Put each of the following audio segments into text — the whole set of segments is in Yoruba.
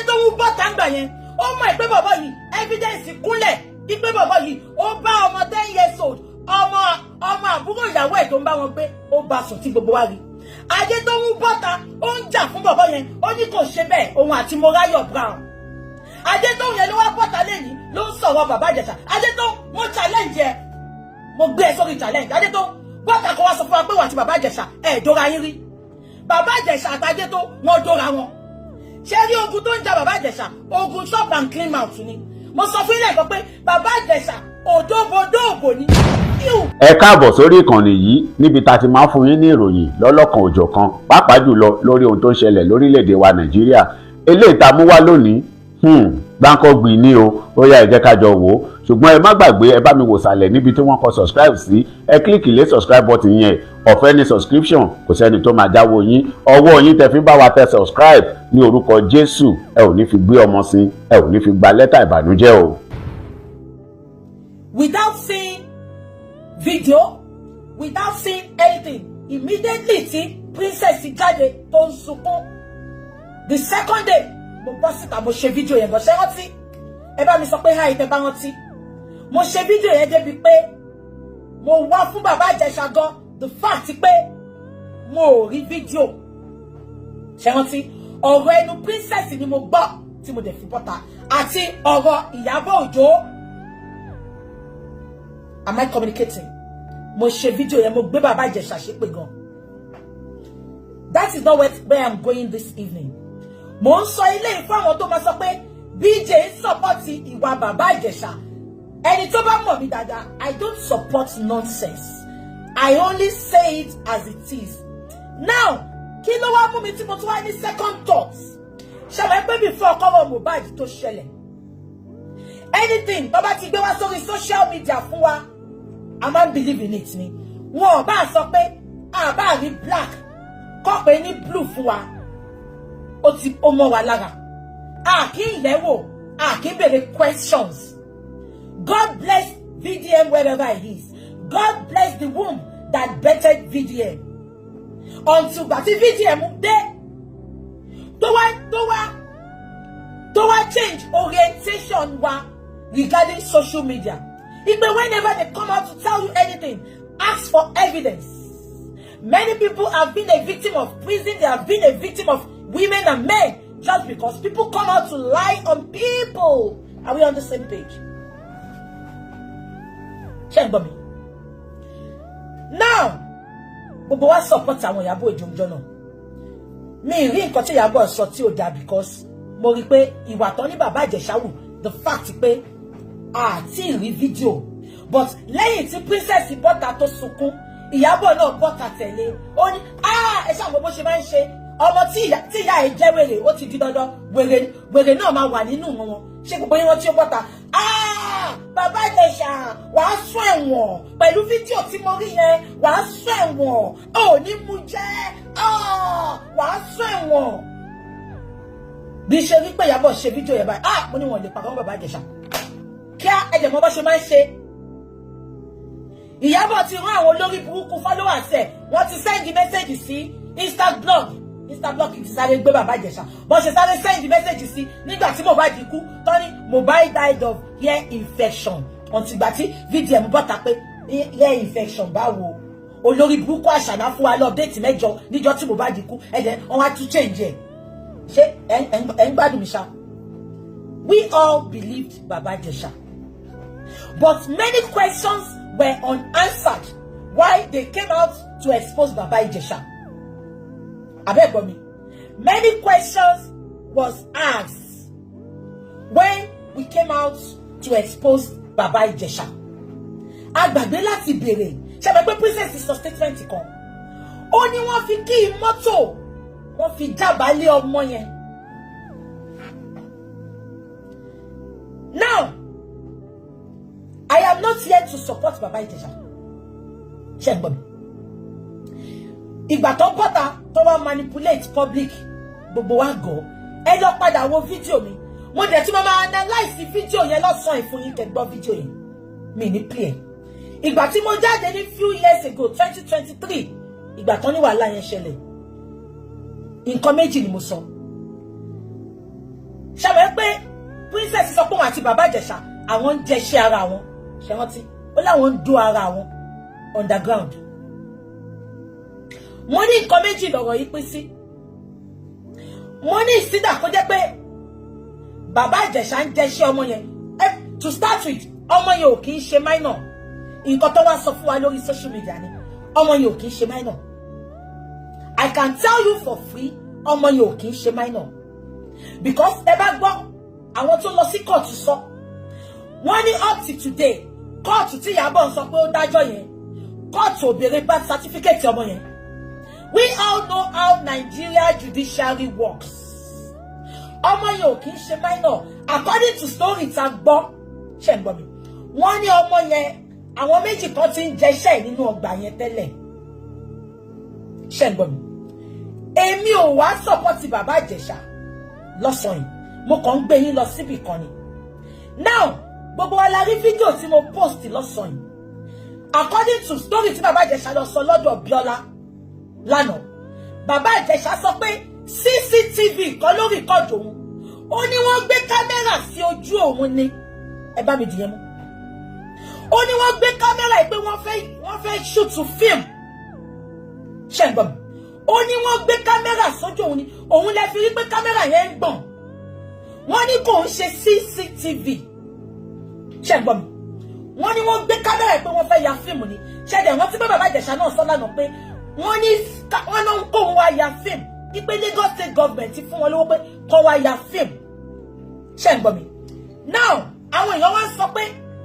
tó ń bọ́ tàǹgbà yẹn ó mọ̀ pé bàbá yìí evidence kúnlẹ̀ pé bàbá yìí ó bá ọmọ 10 years old ọmọ àbúrò ìyàwó ẹ̀ tó ń bá wọn gbé ó bá sùn tí gbogbo wa rí. Adé tó ń bọ́ta ó ń jà fún bàbá yẹn ó ní kò ṣe bẹ́ẹ̀ òun àti Morayo Brown. Adé tó yẹn ló wá bọ́ta lẹ́yìn ló ń sọ̀rọ̀ bàbá Ìjẹ̀ṣà. Adé tó mo challenge ẹ mo gbé ẹ sórí challenge. Adé tó bọ́ta kó wá sọ fún wa pé wà àti bàbá Ìjẹ̀ṣà ẹ̀ dóra yín rí. Bàbá Ìjẹ̀ṣà àtàdé tó wọ́n dóra wọn. Ṣé rí ogun tó ń jà bàbá Ìjẹ̀ṣà ogun shop and clean mouth ni. Mo sọ fún ilé ẹ̀kọ́ pé bàbá Ìjẹ̀ṣà òdòbodòbò ni. Ẹ káàbọ̀ sórí ìkànnì yìí níbi tá a ti máa ń fún yín ní ìròyìn lọ́lọ́kan òjọ̀kan pàápàá jùlọ lórí ohun tó ń ṣẹlẹ̀ lórílẹ̀‐èdè wa Nàìjíríà. Eléyìí tá a mú wá lónìí gbáǹkọ́gbì ní o ó yá ẹ jẹ́ ká jọ wò ó ṣùgbọ́n ẹ má gbàgbé ẹ bá mi wò sàlẹ̀ níbi tí wọ́n kọ subscribe sí ẹ kílíkì lé subscribe button yẹn ọ̀fẹ́ ní subscription kò sẹ́ni tó máa jáwọ́ yín ọwọ́ yín tẹ́ fi bá wa tẹ subscribe ní orúkọ Jésù ẹ ò ní fi gbé ọmọ sí ẹ ò ní fi gba lẹ́tà ìbànújẹ́ o. Without seeing video, without seeing anything, immediately tí princess jáde tó ń sunkún the second day mo bọ́ síta mo ṣe fídíò yẹn gan ṣé rántí ẹ bá mi sọ pé háì tẹ bá rántí mo ṣe fídíò yẹn débi pé mo wá fún bàbá Ìjẹ̀ṣà gan the fact pé mo ò rí fídíò ṣé rántí ọ̀rọ̀ ẹnu princess ni mo gbọ́ tí mo dẹ̀ fi bọ́ta àti ọ̀rọ̀ Ìyábọ̀ Òjó. Am I communicating? Mo ṣe fídíò yẹn mo gbé bàbá Ìjẹ̀ṣà ṣépè gan. That is not where I'm going this evening. Mo ń sọ ilé ìfún àwọn tó máa sọ pé BJ ń support ìwà bàbá Ìjẹ̀ṣà. Ẹni tó bá mọ̀ mí dáadáa, I don't support nonsense. I only say it as it is. Now, kí ló wá mú mi tí mo tún wá ní second thoughts? Ṣàlàyé pé before ọkọ̀ Mohbad tó ṣẹlẹ̀. Anything tó bá ti gbé wá sórí social media fún wa, I man believe in it ni. Wọ́n bá sọ pé bá rí black kọ́ pé ní blue fún wa. Ó ti ó mọ́ wa lára. Kí ìyẹ̀wò, kí bèrè questions. God bless VDM wherever he is. God bless the womb that bettered VDM. Until that VDM dé tó wá change orientation wa regarding social media. But whenever they come out to tell you anything, ask for evidence. Many people have been a victim of prison. They have been a victim of women and men just because people come out to lie on people. Are we on the same page? Now, gbogbo wa support àwọn Ìyábọ̀ Òjó náà. Mi rí nǹkan tí Ìyábọ̀ sọ tí ò dá because mo rí pé ìwà tán ní bàbá Ìjẹ̀ṣà wù the fact pé àti rí fídíò but lẹ́yìn tí princess bọ́ta tó sunkún Ìyábọ̀ náà bọ́ta tẹ̀lé ó ní ẹ ṣàwọn bó ṣe máa ń ṣe ọmọ tí ìyá ẹ̀ jẹ́ wèrè ó ti di dandan wèrè náà máa wà nínú wọn ṣé gbogbo yín wọn tí ó bọ́ta bàbá Ìjẹ̀ṣà wàá sún ẹ̀wọ̀n pẹ̀lú fídíò tí mo rí yẹn wàá sún ẹ̀wọ̀n ò ní mú jẹ́ wàá sún ẹ̀wọ̀n bí ṣe rí pé Ìyábọ̀ ṣe fídíò yẹn báyìí mo ní wọn lè pàgọ́ bàbá Ìjẹ̀ṣà kí ẹ̀jẹ̀ mọ́ bá ṣe máa ń ṣe. Ìyábọ̀ ti rán àwọn olórí burúkú followers ẹ̀ wọ́n ti send message sí Instablog ti sáré gbé bàbá Ìjẹ̀ṣà bọ́n ṣe sáré send message sí nígbà tí Mohbad kú tán ní Mohbad died of ear infection ọ̀ntìgbà tí VDM bọ́ta pé ear infection báwo olórí burúkú àṣàná fún wa lọ update mẹ́jọ níjọ́ tí Mohbad kú ẹ̀jẹ̀ wọ́n wá tún change ẹ̀ ṣé ẹ̀ ń gbádùn mi ṣá. We all believed Baba Ìjẹ̀ṣà. But many questions were unanswered why they came out to expose Baba Ìjẹ̀ṣà. Abeg me. Many questions was asked when we came out to expose Baba Ìjẹ̀ṣà. Agbàgbé láti béèrè. Ṣé bẹ́ẹ̀ pé princess sọ statement kan. Ó ní wọ́n fi kí mọ́tò wọ́n fi jábàálẹ̀ ọmọ yẹn. Now, I am not here to support Baba Ìjẹ̀ṣà. Check Bobby. Ìgbà tó bọ́ta tó wá manipulate public gbogbo wa go. Ẹ lọ padà wo fídíò mi. Mo dẹ̀ tí mo máa analyze fídíò yẹn lọ́sàn-án ìfún yín kẹ́ gbọ́ fídíò yẹn. Mi ní play. Ìgbà tí mo jáde ní few years ago 2023 ìgbà tán ní wàhálà yẹn ṣẹlẹ̀. Nǹkan méjì ni mo sọ. princess sọ pé wọn àti bàbá Ìjẹ̀ṣà àwọn ń jẹṣẹ́ ara wọn ṣe rántí ó láwọn ń dó ara wọn underground. mo ní nǹkan méjì lọ́rọ̀ yìí pín sí. mo ní ìsídà kó jẹ́ pé bàbá Ìjẹ̀ṣà ń jẹṣẹ́ ọmọ yẹn to start with ọmọ yẹn ò kì í ṣe minor nǹkan tó wá sọ fún wa lórí social media ni ọmọ yẹn ò kì í ṣe minor. I can tell you for free ọmọ yẹn ò kì í ṣe minor because ẹ bá gbọ́ àwọn tó lọ sí kóòtù sọ wọ́n ní up to today kóòtù tí Ìyábọ̀ sọ pé ó dájọ́ yẹn kóòtù ò béèrè birth certificate ọmọ yẹn. We all know how Nigeria judiciary works. Ọmọ yẹn ò kì í ṣe minor according to story tá gbọ́ ṣe ń gbọ́ mi wọ́n ní ọmọ yẹn àwọn méjì kan ti ń jẹṣẹ́ nínú ọgbà yẹn tẹ́lẹ̀ ṣe ń gbọ́ mi. Èmi ò wá support bàbá Ìjẹ̀ṣà lọ́sàn-án yìí mo kàn ń gbé yín lọ síbì kan ni. Now gbogbo wa la rí fídíò tí mo post lọ́sàn-án yìí according to story tí bàbá Ìjẹ̀ṣà lọ sọ lọ́dọ̀ Bíọ́lá lánàá bàbá Ìjẹ̀ṣà sọ pé CCTV kan ló record òun ó ní wọ́n gbé kámẹ́rà sí ojú òun ni ẹ bá mi dìyẹn mú ó ní wọ́n gbé kámẹ́rà yìí pé wọ́n fẹ́ shoot film ṣe ń gbọ́ mi ó ní wọ́n gbé kámẹ́rà sójú òun ni òun lè fi rí pé kámẹ́rà yẹn ń gbọ̀n wọ́n ní kò ń ṣe CCTV ṣe ń gbọ́ mi wọ́n ní wọ́n gbé kámẹ́rà yìí pé wọ́n fẹ́ ya fíìmù ni ṣẹ̀dẹ̀ wọ́n ti pé bàbá Ìjẹ̀ṣà náà sọ lánàá pé wọ́n ló ń kó wa ya fíìmù ipe Lagos state government ti fún wọn lówó pé kó wa ya fíìmù ṣe ń gbọ́ mi now àwọn èèyàn wá sọ pé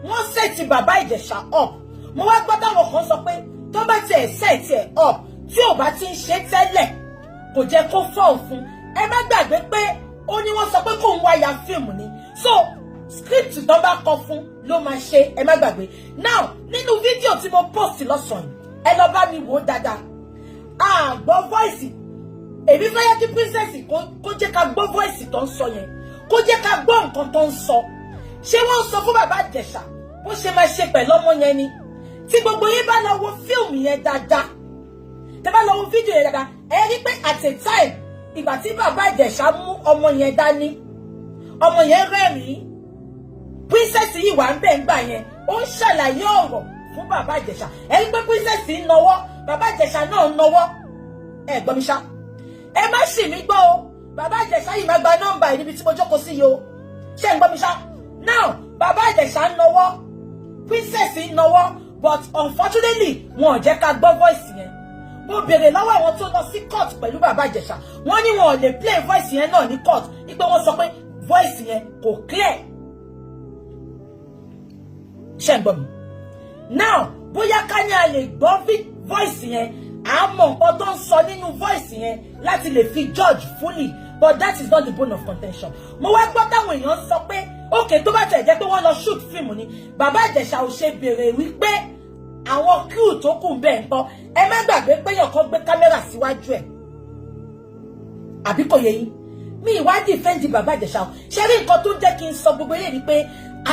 wọ́n sẹ́ẹ̀tì bàbá Ìjẹ̀ṣà up mo wá gbọ́ táwọn kan sọ pé tó bá tiẹ̀ sẹ́ẹ̀tì ẹ̀ up tí ò bá ti ń ṣe tẹ́lẹ̀ kò jẹ́ kó fall fún ẹ má gbàgbé pé ó ní wọ́n sọ pé kó ń wá ya fíìmù ni so script tó bá kọ fún ló máa ṣe ẹ má gbàgbé now nínú fídíò tí mo post lọ́sàn-án ẹ lọ bá mi wò ó dáadáa gbọ́ voice èmi fẹ́ yẹ kí princess kó jẹ́ ká gbọ́ voice tó ń sọ yẹn kó jẹ́ ká gbọ́ nǹkan tó ń sọ ṣé wọ́n sọ fún bàbá Ìjẹ̀ṣà bó ṣe máa ṣe pẹ̀lú ọmọ yẹn ni tí gbogbo yín bá lọ wo fíìmù yẹn dáadáa tẹ́ bá lọ wo fídíò yẹn dáadáa ẹ rí pé at a time ìgbà tí bàbá Ìjẹ̀ṣà mú ọmọ yẹn dání ọmọ yẹn rẹ́rìn-ín princess yìí wà ń bẹ̀ ń gbà yẹn ó ń ṣàlàyé ọ̀rọ̀ fún bàbá Ìjẹ̀ṣà ẹ rí pé princess ń nọwọ́ bàbá Ìjẹ̀ṣà náà ń nọwọ́ ẹ gbọ́ mi ṣá ẹ má ṣì mí gbọ́ o bàbá Ìjẹ̀ṣà yìí máa gba nọ́mbà ẹ̀ níbi tí mo jókòó sí yìí o ṣé ń gbọ́ mi ṣá now bàbá Ìjẹ̀ṣà ń nọwọ́ princess ń nọwọ́ but unfortunately wọn ò jẹ́ ká gbọ́ voice yẹn mo béèrè lọ́wọ́ àwọn tó lọ sí court pẹ̀lú bàbá Ìjẹ̀ṣà wọ́n ní wọn ò lè play voice yẹn náà ní court wípé wọ́n sọ pé voice yẹn kò clear ṣé ń gbọ́ mi now bóyá ká ní a lè gbọ́ voice yẹn à mọ̀ nǹkan tó ń sọ nínú voice yẹn láti lè fi judge fully but that is not the bone of contention. mo wá gbọ́ táwọn èèyàn sọ pé okay tó bá tẹ̀ jẹ́ pé wọ́n lọ shoot fíìmù ni bàbá Ìjẹ̀ṣà ò ṣe béèrè wípé àwọn crew tó kù bẹ́ẹ̀ ń kọ́ ẹ má gbàgbé pé èèyàn kan gbé kámẹ́rà síwájú ẹ̀ àbí kò yẹ yín mi ìwádìí fẹ́ǹdì bàbá Ìjẹ̀ṣà o ṣe rí nǹkan tó jẹ́ kí n sọ gbogbo eléyìí pé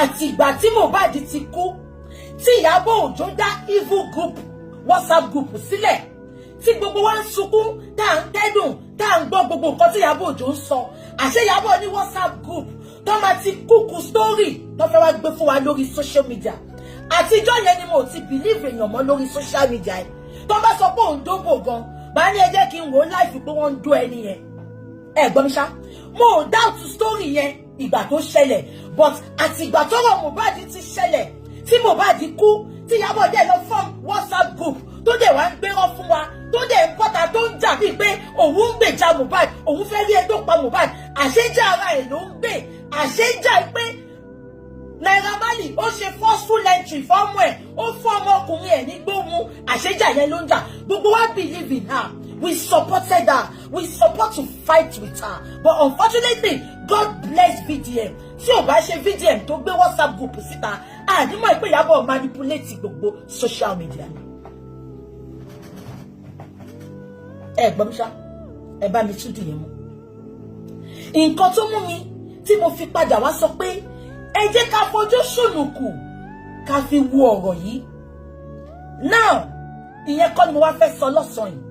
àtìgbà tí Mohbad ti kú tí Ìyábọ̀ Òjó dá evil group WhatsApp group sílẹ̀ tí gbogbo wa ń sunkún tá à ń kẹ́dùn tá à ń gbọ́ gbogbo nǹkan tí Ìyábọ̀ Òjó ń sọ àṣé Ìyábọ̀ ní WhatsApp group tó máa ti kúkú story tó fẹ́ wá gbé fún wa lórí social media àtijọ́ yẹn ni mo ti believe èèyàn mọ́ lórí social media ẹ̀ tó bá sọ pé òun dóbò gan bá ní ẹ jẹ́ kí n wò ó láìfi pé wọ́n ń dó ẹni yẹn ẹ gbọ́ mi ṣá mo ò doubt story yẹn ìgbà tó ṣẹlẹ̀ but àtìgbà tọ́rọ̀ Mohbad ti ṣẹlẹ̀ tí Mohbad kú tí Ìyábọ̀ dẹ̀ lọ form WhatsApp group tó dẹ̀ wá ń gbérọ́ fún wa tó dẹ̀ ń pọ́ta tó ń jà bíi pé òun ń gbèjà Mohbad òun fẹ́ rí ẹ tó pa Mohbad àṣejà ara ẹ̀ ló ń gbé àṣejà pé Naira Marley ó ṣe forceful entry fọ́mọ ẹ̀ ó fún ọmọkùnrin ẹ̀ ní gbóhùn àṣejà yẹn ló ń jà gbogbo wa believe in her we supported her we support to fight with her but unfortunately God bless VDM tí ò bá ṣe VDM tó gbé WhatsApp group síta àdìmọ̀ ìpè Ìyábọ̀ manipulate gbogbo social media ni. ẹ gbọ́ mi ṣá ẹ bá mi tún dìyẹn mú nǹkan tó mú mi tí mo fi padà wá sọ pé ẹ jẹ́ ká fojú ṣùnùkù ká fi wo ọ̀rọ̀ yìí now ìyẹn kọ́ ni mo wá fẹ́ sọ lọ́sàn-án yìí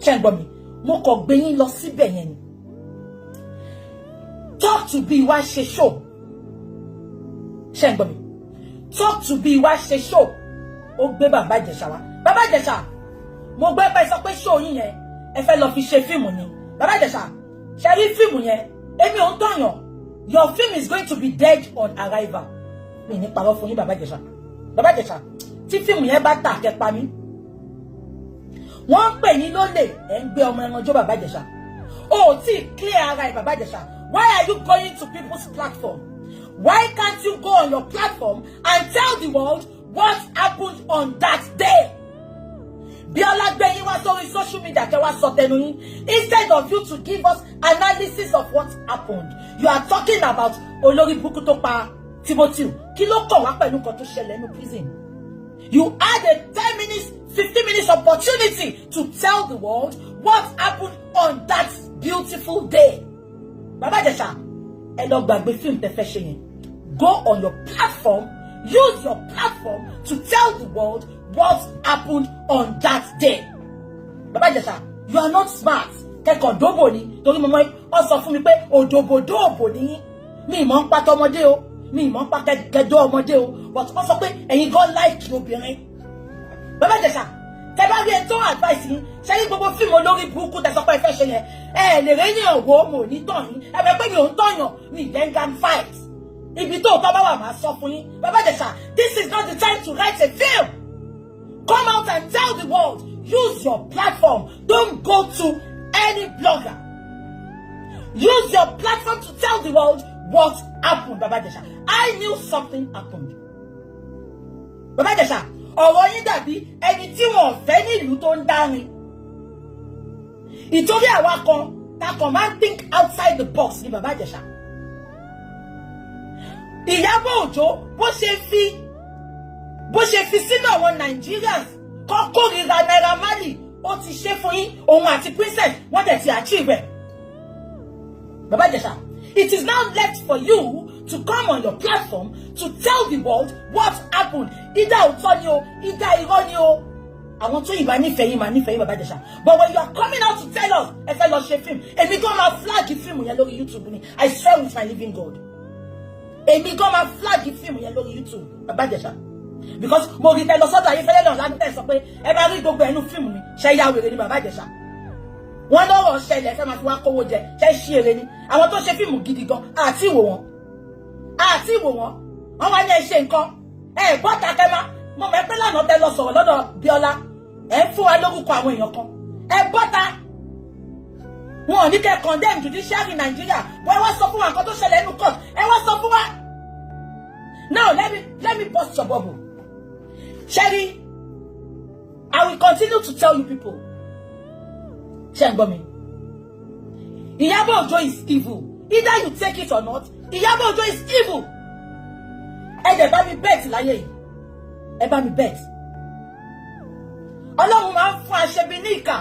ṣé ń gbọ́ mi mo kàn gbé yín lọ síbẹ̀ yẹn ni Talk to be wá ṣe show. Ṣé ń gbọ́ mi? Talk to be wá ṣe show. Ó gbé Bàbá Ìjẹ̀ṣà wá. Bàbá Ìjẹ̀ṣà, mo gbé pé sọ pé show yín yẹn ẹ fẹ́ lọ fi ṣe fíìmù ni. Bàbá Ìjẹ̀ṣà, ṣé rí fíìmù yẹn? Èmi ò ń tọ̀yàn. Your film is going to be dead on arrival. Mi ní parọ́ fún yín Bàbá Ìjẹ̀ṣà. Bàbá Ìjẹ̀ṣà, tí fíìmù yẹn bá tà kẹ́ pa mí. Wọ́n ń pè yín lólè ẹ̀ ń gbé ọmọ ẹran jó Bàbá Ìjẹ̀ṣà. O ò tí ì clear ara ẹ̀ Bàbá Ìjẹ̀ṣà. Why are you going to people's platform? Why can't you go on your platform and tell the world what happened on that day? Bíọ́lá gbé yín wá sórí social media kẹ́ wá sọ tẹnu yín. Instead of you to give us analysis of what happened, you are talking about olórí burúkú tó pa Timothy. Kí ló kàn wá pẹ̀lú nǹkan tó ṣẹlẹ̀ nínú prison? You had a 10 minutes, 15 minutes opportunity to tell the world what happened on that beautiful day. Bàbá Ìjẹ̀ṣà, ẹ lọ gbàgbé fíìmù tẹ́ fẹ́ ṣe yẹn. Go on your platform, use your platform to tell the world what happened on that day. Bàbá Ìjẹ̀ṣà, you are not smart. Kẹ́kọ̀ọ́ dóbò ni, torí mọ́mọ́ ọ sọ fún mi pé òdòbò dóòbò ni. Mi mọ̀ ń pa tọmọdé o, mi mọ̀ ń pa kẹ́kẹ́dọ́ ọmọdé o, but ọ sọ pé ẹ̀yin gan like obìnrin. Bàbá Ìjẹ̀ṣà, tẹ́ bá rí ẹ tó advice yín, ṣé ní gbogbo fíìmù olórí burúkú tẹ́ sọ pé ẹ fẹ́ ṣe yẹn, ẹ lè rí ní ọ̀wọ́ mo ní tàn yín, ẹ bẹ pé mi ò ń tọ̀yàn, mi ìdẹ́ngàn fight. Ibi tó tọ́ bá wà máa sọ fún yín. Bàbá Ìjẹ̀ṣà, this is not the time to write a film. Come out and tell the world. Use your platform. Don't go to any blogger. Use your platform to tell the world what happened, Bàbá Ìjẹ̀ṣà. I knew something happened. Bàbá Ìjẹ̀ṣà, ọ̀rọ̀ yín dàbí ẹni tí wọ́n fẹ́ ní ìlú tó ń dárin. Ìtorí àwa kan, ta kàn máa ń think outside the box ní Bàbá Ìjẹ̀ṣà. Ìyábọ̀ Òjó bó ṣe fi sínú àwọn Nigerians kọ́ kórìíra Naira Marley, ó ti ṣe fún yín, òun àti Princess wọ́n dẹ̀ ti achieve ẹ̀. Bàbá Ìjẹ̀ṣà, it is now left for you to come on your platform to tell the world what happened. Either òótọ́ ni o, either irọ́ ni o. Àwọn tó ìbá nífẹ̀ẹ́ yín máa nífẹ̀ẹ́ yín Bàbá Ìjẹ̀ṣà. But when you are coming out to tell us ẹ fẹ́ lọ ṣe fíìmù, èmi gan máa flag fíìmù yẹn lórí YouTube ni. I swear with my living God. Èmi gan máa flag fíìmù yẹn lórí YouTube Bàbá Ìjẹ̀ṣà. Because mo rí tẹ lọ sọ́dọ̀ Ayéfẹ́lẹ́ náà lánàá sọ pé ẹ bá rí gbogbo ẹnu fíìmù mi ṣe ya wèrè ni Bàbá Ìjẹ̀ṣà. Wọ́n lọ́rọ̀ ṣẹlẹ̀ fẹ́ máa fi wá kówó jẹ ṣe ṣí èrè ni. Àwọn tó ṣe fíìmù gidi gan àti ìwò wọn. Wọ́n wá ní ẹ ṣe nǹkan. Ẹ bọ́ta kẹ́má. Mo mọ̀ pé lánàá tẹ lọ sọ̀rọ̀ lọ́dọ̀ Bíọ́lá. Ẹ fún wa lórúkọ àwọn èèyàn kan. Ẹ bọ́ta. Wọn ò ní kẹ́ condemn judiciary Nigeria. Wọ́n wá sọ fún wa nǹkan tó ṣẹlẹ̀ nínú court. Ẹ wá sọ fún wa. Now let me burst your bubble. Sherry, I will continue to tell you people. Shengomi, Iyabo Ojo is evil. Either you take it or not, Iyabo Ojo is evil. Ẹ bá mi bet láyé yìí. Ẹ bá mi bet. Ọlọ́run máa ń fún aṣebi ní ìkà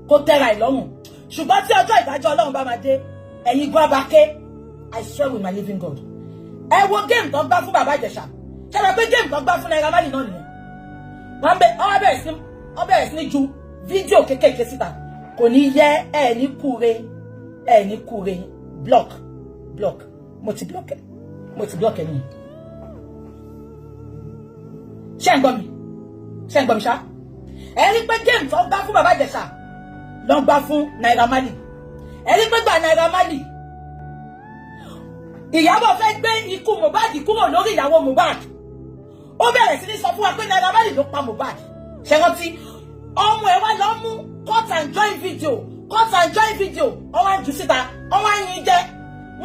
kó tẹ́ra ìlọ́run. Ṣùgbọ́n tí ọjọ́ ìdájọ́ Ọlọ́run bá máa dé, ẹ̀yin gbọ́ abake. I swear with my living God. Ẹ wo game tó gbá fún Bàbá Ìjẹ̀ṣà. Ṣé ẹ pé game tó gbá fún Naira Marley náà nìyẹn? Wọ́n bẹ̀rẹ̀ sí ní ju fídíò kékèké síta. Kò ní yẹ ẹ ní kúre block mo ti block ẹ nìyẹn. Ṣé ń gbọ́ mi ṣá? Ẹ rí pé game tó gbá fún Bàbá Ìjẹ̀ṣà ló gbá fún Naira Marley. Ẹ rí pé gba Naira Marley. Ìyábọ̀ fẹ́ gbé ikú Mohbad kúrò lórí ìyàwó Mohbad. Ó bẹ̀rẹ̀ sí ní sọ fún wa pé Naira Marley ló pa Mohbad. Ṣé rántí? Ọmọ ẹ̀ wá lọ mú cut and join video. Ó wá jù síta. Ó wá yin jẹ.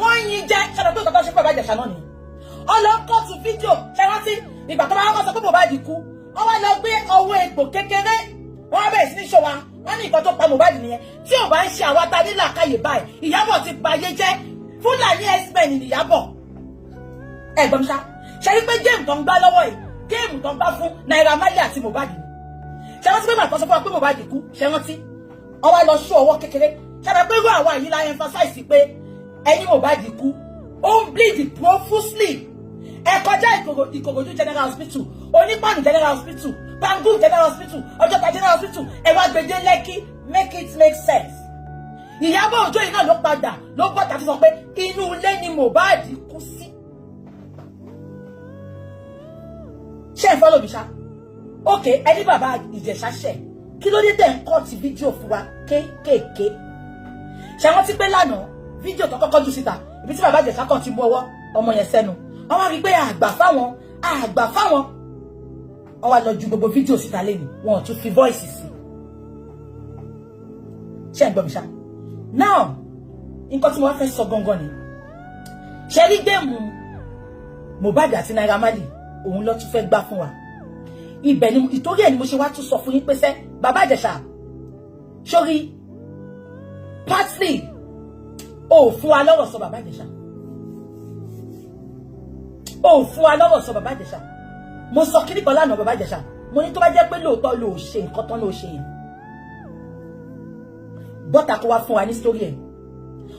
Wọ́n yin jẹ. Ṣé lọ pé nǹkan tó ṣe pé Bàbá Ìjẹ̀ṣà náà nìyẹn? Ó lọ cut video. Ṣé rántí? Ìgbà tó bá wọ́n sọ pé Mohbad kú. Ó wá lọ gbé ọwọ́ egbò kékeré. Wọ́n bẹ̀rẹ̀ sí ní ṣọ́ wa. Wọ́n ní nǹkan tó pa Mohbad nìyẹn. Tí ò bá ń ṣe àwa ta nílà káyè báyìí, Ìyábọ̀ ti bayé jẹ́. Fúlàní X-Men ni Ìyábọ̀. Ẹ gbọ́ mi ṣá. Ṣé rí pé géèmù tó ń gbá lọ́wọ́ yìí, géèmù tó ń gbá fún Naira Marley àti Mohbad ni. Ṣé rántí pé màtọ́ sọ fún wa pé Mohbad kú? Ṣé rántí? Ó wá lọ ṣú ọwọ́ kékeré. Ṣé rántí pé irú àwa yìí la emphasize pé ẹni Mohbad kú, ó ń bleed profusely. Ẹ kọjá Ìkòròdú General Hospital, Onípàánù General Hospital, Pangu General Hospital, Ọjọ́ta General Hospital, ẹ wá gbèdé Lẹ́kì, make it make sense. Ìyábọ̀ Òjó yìí náà ló padà ló bọ́ta tó sọ pé inú ilé ni Mohbad kú sí. Ṣé ẹ follow mi ṣá? Okay, ẹni bàbá Ìjẹ̀ṣà ṣẹ̀. Kí ló dé tẹ̀ ń kọ́ ti fídíò fún wa kéékèèké? Ṣé wọ́n ti pé lánàá fídíò tó kọ́kọ́ jù síta ibi tí bàbá Ìjẹ̀ṣà kan ti mú ọwọ́ ọmọ yẹn sẹ́nu. Wọ́n wá rí pé àgbà fáwọn. Wọ́n wá lọ ju gbogbo fídíò síta lẹ́nu. Wọ́n ò tún fi voice sí. Ṣé ẹ gbọ́ mi ṣá? Now, nǹkan tí mo wá fẹ́ sọ gangan ni. Ṣé rí géèmù Mohbad àti Naira Marley òun ló tún fẹ́ gbá fún wa. Ibẹ̀ ni ìtorí ẹ̀ ni mo ṣe wá tún sọ fún yín pé sẹ́ bàbá Ìjẹ̀ṣà sórí partly ó fún wa lọ́rọ̀ sọ bàbá Ìjẹ̀ṣà. Ó fún wa lọ́rọ̀ sọ bàbá Ìjẹ̀ṣà. Mo sọ kíní kan lánàá bàbá Ìjẹ̀ṣà. Mo ní tó bá jẹ́ pé lóòótọ́ ló ṣe nǹkan tán ló ṣe yẹn. Bọ́tà kó wá fún wa ní story ẹ̀.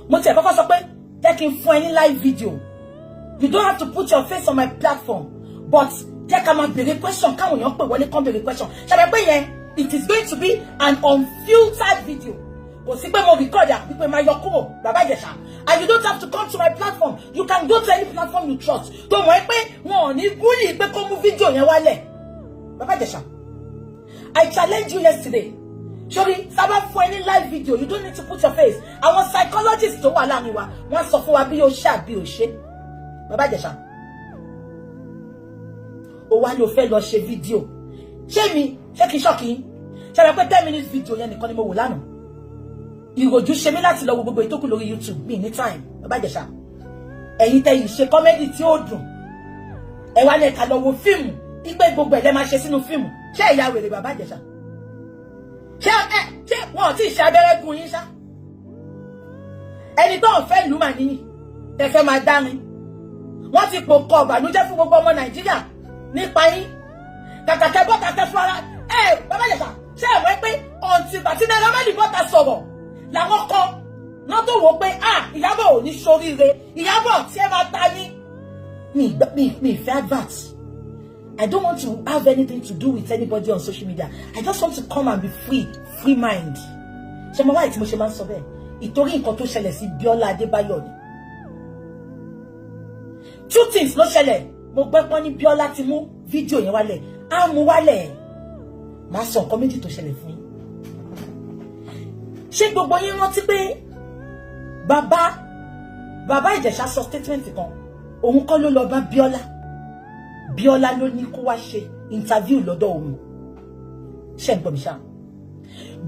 Mo tiẹ̀ kọ́kọ́ sọ pé jẹ́ kí n fún ẹ ní live video. You don't have to put your face on my platform, but jẹ́ ká máa béèrè question káwọn èèyàn pè wọlé kán béèrè question. Ṣàbẹ̀ pé yẹn it is going to be an unfiltered video. Kò sí pé mo record àbí pé máa yọ kúrò bàbá Ìjẹ̀ṣà. And you don't have to come to my platform. You can go to any platform you trust. Tó mọ̀ pé wọn ò ní gúlì pé kó mú fídíò yẹn wálẹ̀. Bàbá Ìjẹ̀ṣà, I challenged you yesterday. Sorry, sábà fún ẹ ní live video, you don't need to put your face. Àwọn psychologists tó wà láàrin wa, wọ́n sọ fún wa bí o ṣe àbí o ṣe. Bàbá Ìjẹ̀ṣà, ó wá ló fẹ́ lọ ṣe fídíò. Ṣé kí n ṣọ́ọ̀kì yín? Ṣé ẹ pé 10 minutes video yẹn nìkan ni mo wò lánàá? Ìròjú ṣe mí láti lọ wo gbogbo ìtókù lórí YouTube mi ní time. Bàbá Ìjẹ̀ṣà, ẹ̀yin tẹ́ yìí ṣe comedy tí ó dùn. Ẹ wá ní ká lọ wo fíìmù, ìpè gbogbo ẹ̀ lẹ́ máa ṣe sínú fíìmù. Ṣé ìyá wèrè bàbá Ìjẹ̀ṣà? Ṣé wọn ti ṣe abẹ́rẹ́ gun yín ṣá? Ẹni tó ń fẹ́ lù mà níyìn tẹ́ fẹ́ máa dárin. Wọ́n ti pò kọ ìbànújẹ́ fún gbogbo ọmọ Nàìjíríà nípa yín. Kàkàkẹ́ bọ́ta tẹ́ fún ara. Bàbá Ìjẹ̀ṣà, ṣé ẹ mọ̀ pé ọ̀ǹtì bàtí Naira Marley bọ́ta sọ̀rọ̀ làwọn kan náà tó wò pé Ìyábọ̀ ò ní ṣoríire. Ìyábọ̀ tí ẹ máa ta yín. Mi ìfẹ́ advert. I don't want to have anything to do with anybody on social media. I just want to come and be free mind. Ṣé mo wá ìtí mo ṣe máa ń sọ bẹ́ẹ̀? Ìtorí nǹkan tó ṣẹlẹ̀ sí Bíọ́lá Adébáyọ̀ ni. 2 things ló ṣẹlẹ̀. Mo gbọ́ pọ́n ní Bíọ́lá ti mú fídíò yẹn wálẹ̀. Á mú wálẹ̀. Màá sọ nǹkan méjì tó ṣẹlẹ̀ fún yín. Ṣé gbogbo yín rántí pé bàbá Ìjẹ̀ṣà sọ statement kan? Òun kọ́ ló lọ bá Bíọ́lá. Bíọ́lá ló ní kó wá ṣe interview lọ́dọ̀ òun. Ṣé ń gbọ́ mi ṣá?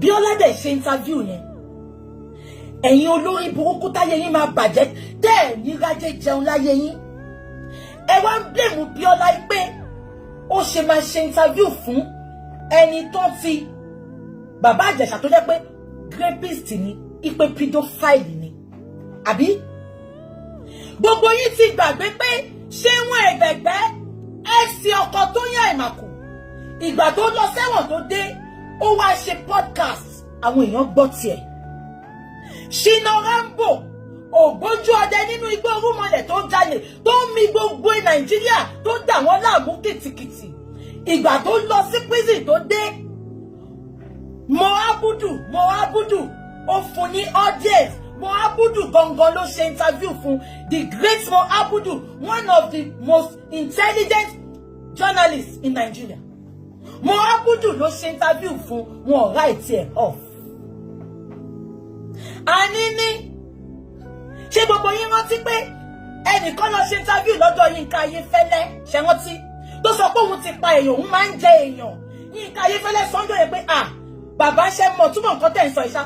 Bíọ́lá dẹ̀ ṣe interview yẹn. Ẹ̀yin olórí burúkú táyé yín máa bàjẹ́ tẹ́ ẹ̀ ní rájẹ́ jẹun láyé yín. Ẹ wá ń blame Bíọ́lá pé ó ṣe máa ṣe interview fún ẹni tó ti bàbá Ìjẹ̀ṣà tó jẹ́ pé rapist ni, ipe pedophile ni. Àbí? Gbogbo yín ti gbàgbé pé ṣé wọ́n ẹ̀gbẹ̀gbẹ́ ẹ̀sìn ọkọ tó yá ìmàkù. Ìgbà tó lọ sẹ́wọ̀n tó dé, ó wá ṣe podcast. Àwọn èèyàn gbọ́ tiẹ̀. Ṣínà Rambo, ògbójú ọdẹ nínú igbó orúmọlẹ̀ tó jalè, tó mi gbogbo Nàìjíríà, tó dà wọ́n láàmú kìtìkìtì. Ìgbà tó lọ sí prison tó dé, Mohabudu, ó fún ní audience. Mohabudu gangan ló ṣe interview fún the great Mohabudu, one of the most intelligent journalists in Nigeria. Mohabudu ló ṣe interview fún wọn right here off. Àní ṣé gbogbo yín rántí pé ẹnìkan lọ ṣe interview lọ́dọ̀ Yínká Ayéfẹ́lẹ́ ṣé rántí tó sọ pé òun ti pa èèyàn, òun máa ń jẹ èèyàn. Yínká Ayéfẹ́lẹ́ sọ́njọ́ yẹn pé bàbá ṣe mọ̀ túmọ̀ nǹkan tẹ̀ ń sọ ìṣá.